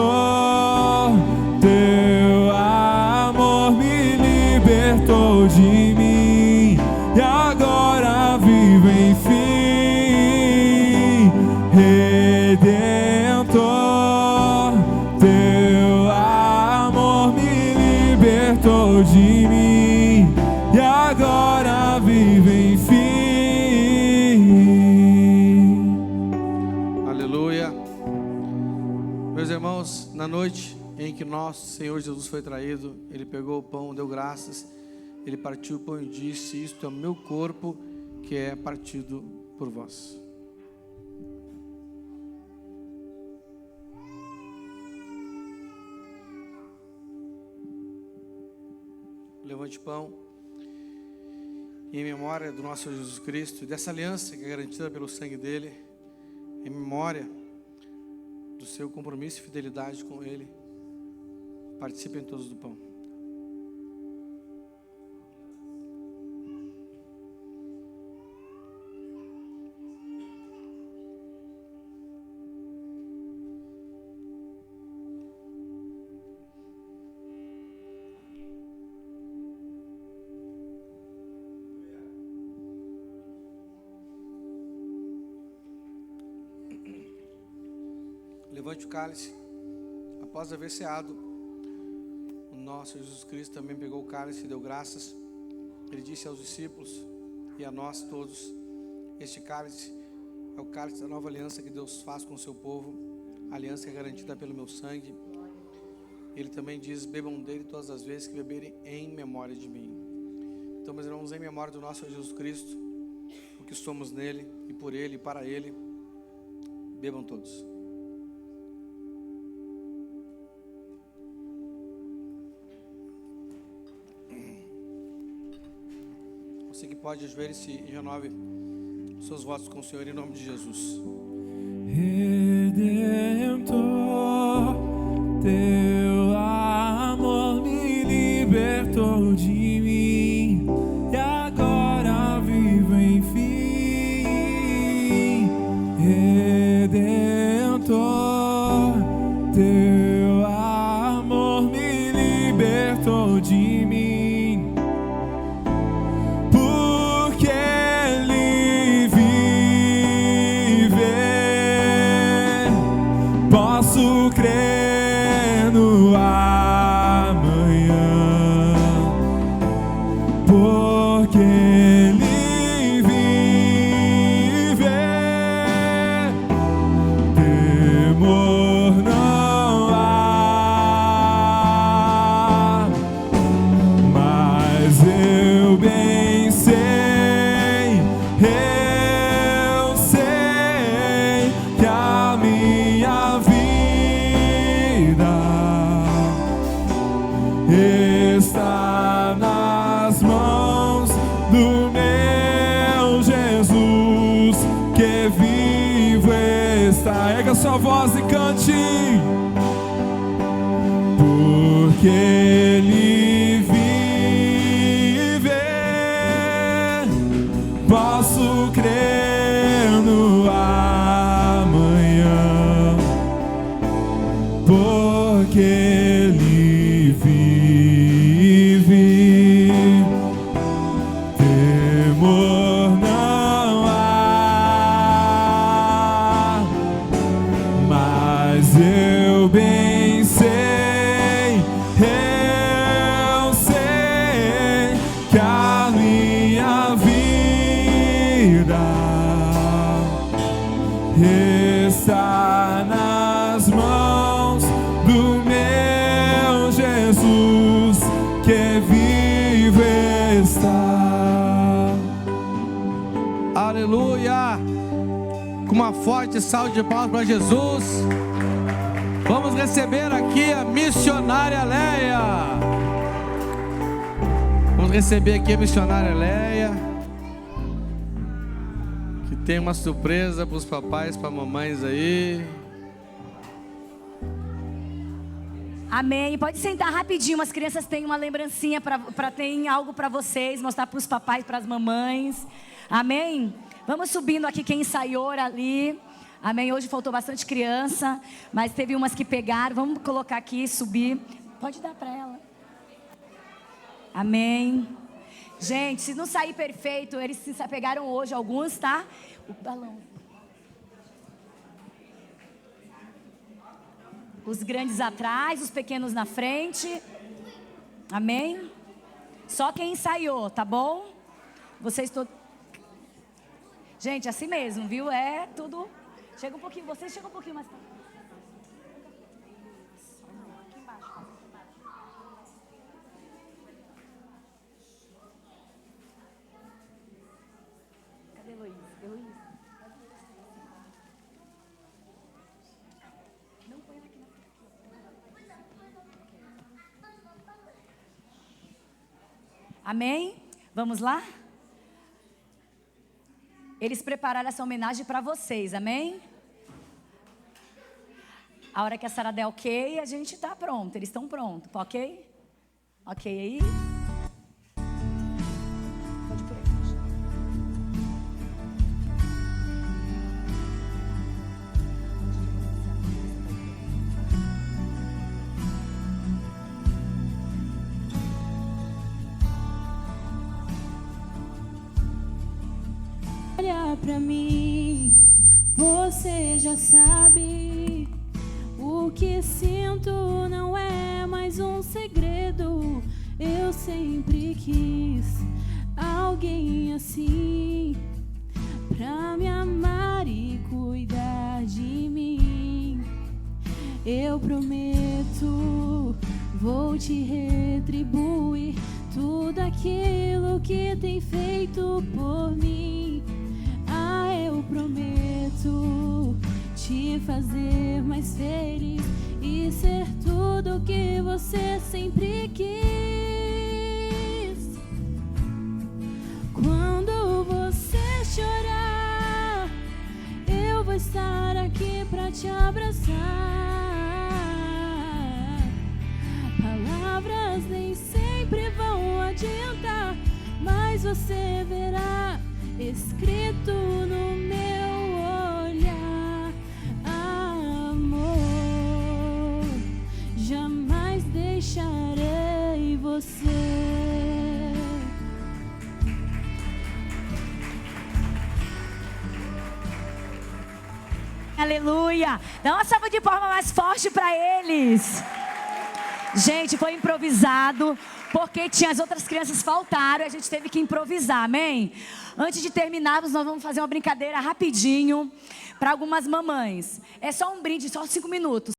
Teu amor me libertou de mim e agora vivo enfim, Redentor. Teu amor me libertou de mim e agora vivo enfim.
Aleluia. Meus irmãos, na noite em que nosso Senhor Jesus foi traído, Ele pegou o pão, deu graças, Ele partiu o pão e disse: isto é o meu corpo que é partido por vós. Levante o pão e em memória do nosso Senhor Jesus Cristo e dessa aliança que é garantida pelo sangue dele, em memória do seu compromisso e fidelidade com Ele, participem todos do pão. Levante o cálice. Após haver ceado, o nosso Jesus Cristo também pegou o cálice e deu graças. Ele disse aos discípulos e a nós todos: este cálice é o cálice da nova aliança que Deus faz com o seu povo, a aliança que é garantida pelo meu sangue. Ele também diz: bebam dele todas as vezes que beberem em memória de mim. Então, meus irmãos, em memória do nosso Jesus Cristo, porque somos nele e por ele e para ele, bebam todos. Você que pode, ajoelhe-se e renove seus votos com o Senhor em nome de Jesus.
Redentor, teu amor me libertou de mim e agora vivo enfim. Redentor, teu amor me libertou de mim, porque Ele vive. Posso crer no amanhã, porque Ele vive. Temor não há, mas eu bem sei, eu sei que a minha vida está nas mãos do meu Jesus, que vivo está. Erga sua voz e cante, porque Ele vive. Posso crer no amanhã, porque Ele vive. Temor não há, mas eu bem sei, eu sei que a minha vida está nas mãos do meu Jesus, que vivo está.
Aleluia! Com uma forte salva de palmas para Jesus. Vamos receber aqui a missionária Leia. Vamos receber aqui a missionária Leia, que tem uma surpresa para os papais, para mamães aí.
Amém. Pode sentar rapidinho. As crianças têm uma lembrancinha para ter algo para vocês, mostrar para os papais, para as mamães. Amém. Vamos subindo aqui quem ensaiou ali. Amém. Hoje faltou bastante criança, mas teve umas que pegaram. Vamos colocar aqui, subir. Pode dar para ela. Amém. Gente, se não sair perfeito, eles se pegaram hoje alguns, tá? O balão. Os grandes atrás, os pequenos na frente. Amém? Só quem ensaiou, tá bom? Vocês todos. Gente, assim mesmo, viu? É tudo. Chega um pouquinho, vocês chegam um pouquinho mais. Aqui embaixo. Cadê Heloísa? Heloísa? Não põe ela aqui na frente. Amém? Vamos lá? Eles prepararam essa homenagem para vocês, amém? A hora que a Sara der ok, a gente está pronto. Eles estão prontos, ok? Ok aí? Pode pôr aqui.
Olha pra mim, você já sabe. O que sinto não é mais um segredo. Eu sempre quis alguém assim, pra me amar e cuidar de mim. Eu prometo, vou te retribuir tudo aquilo que tem feito por mim. Eu prometo te fazer mais feliz e ser tudo que você sempre quis. Quando você verá escrito no meu olhar: amor, jamais deixarei você.
Aleluia! Dá uma salva de palmas mais forte para eles. Gente, foi improvisado, porque as outras crianças faltaram e a gente teve que improvisar, amém? Antes de terminarmos, nós vamos fazer uma brincadeira rapidinho para algumas mamães. É só um brinde, só 5 minutos.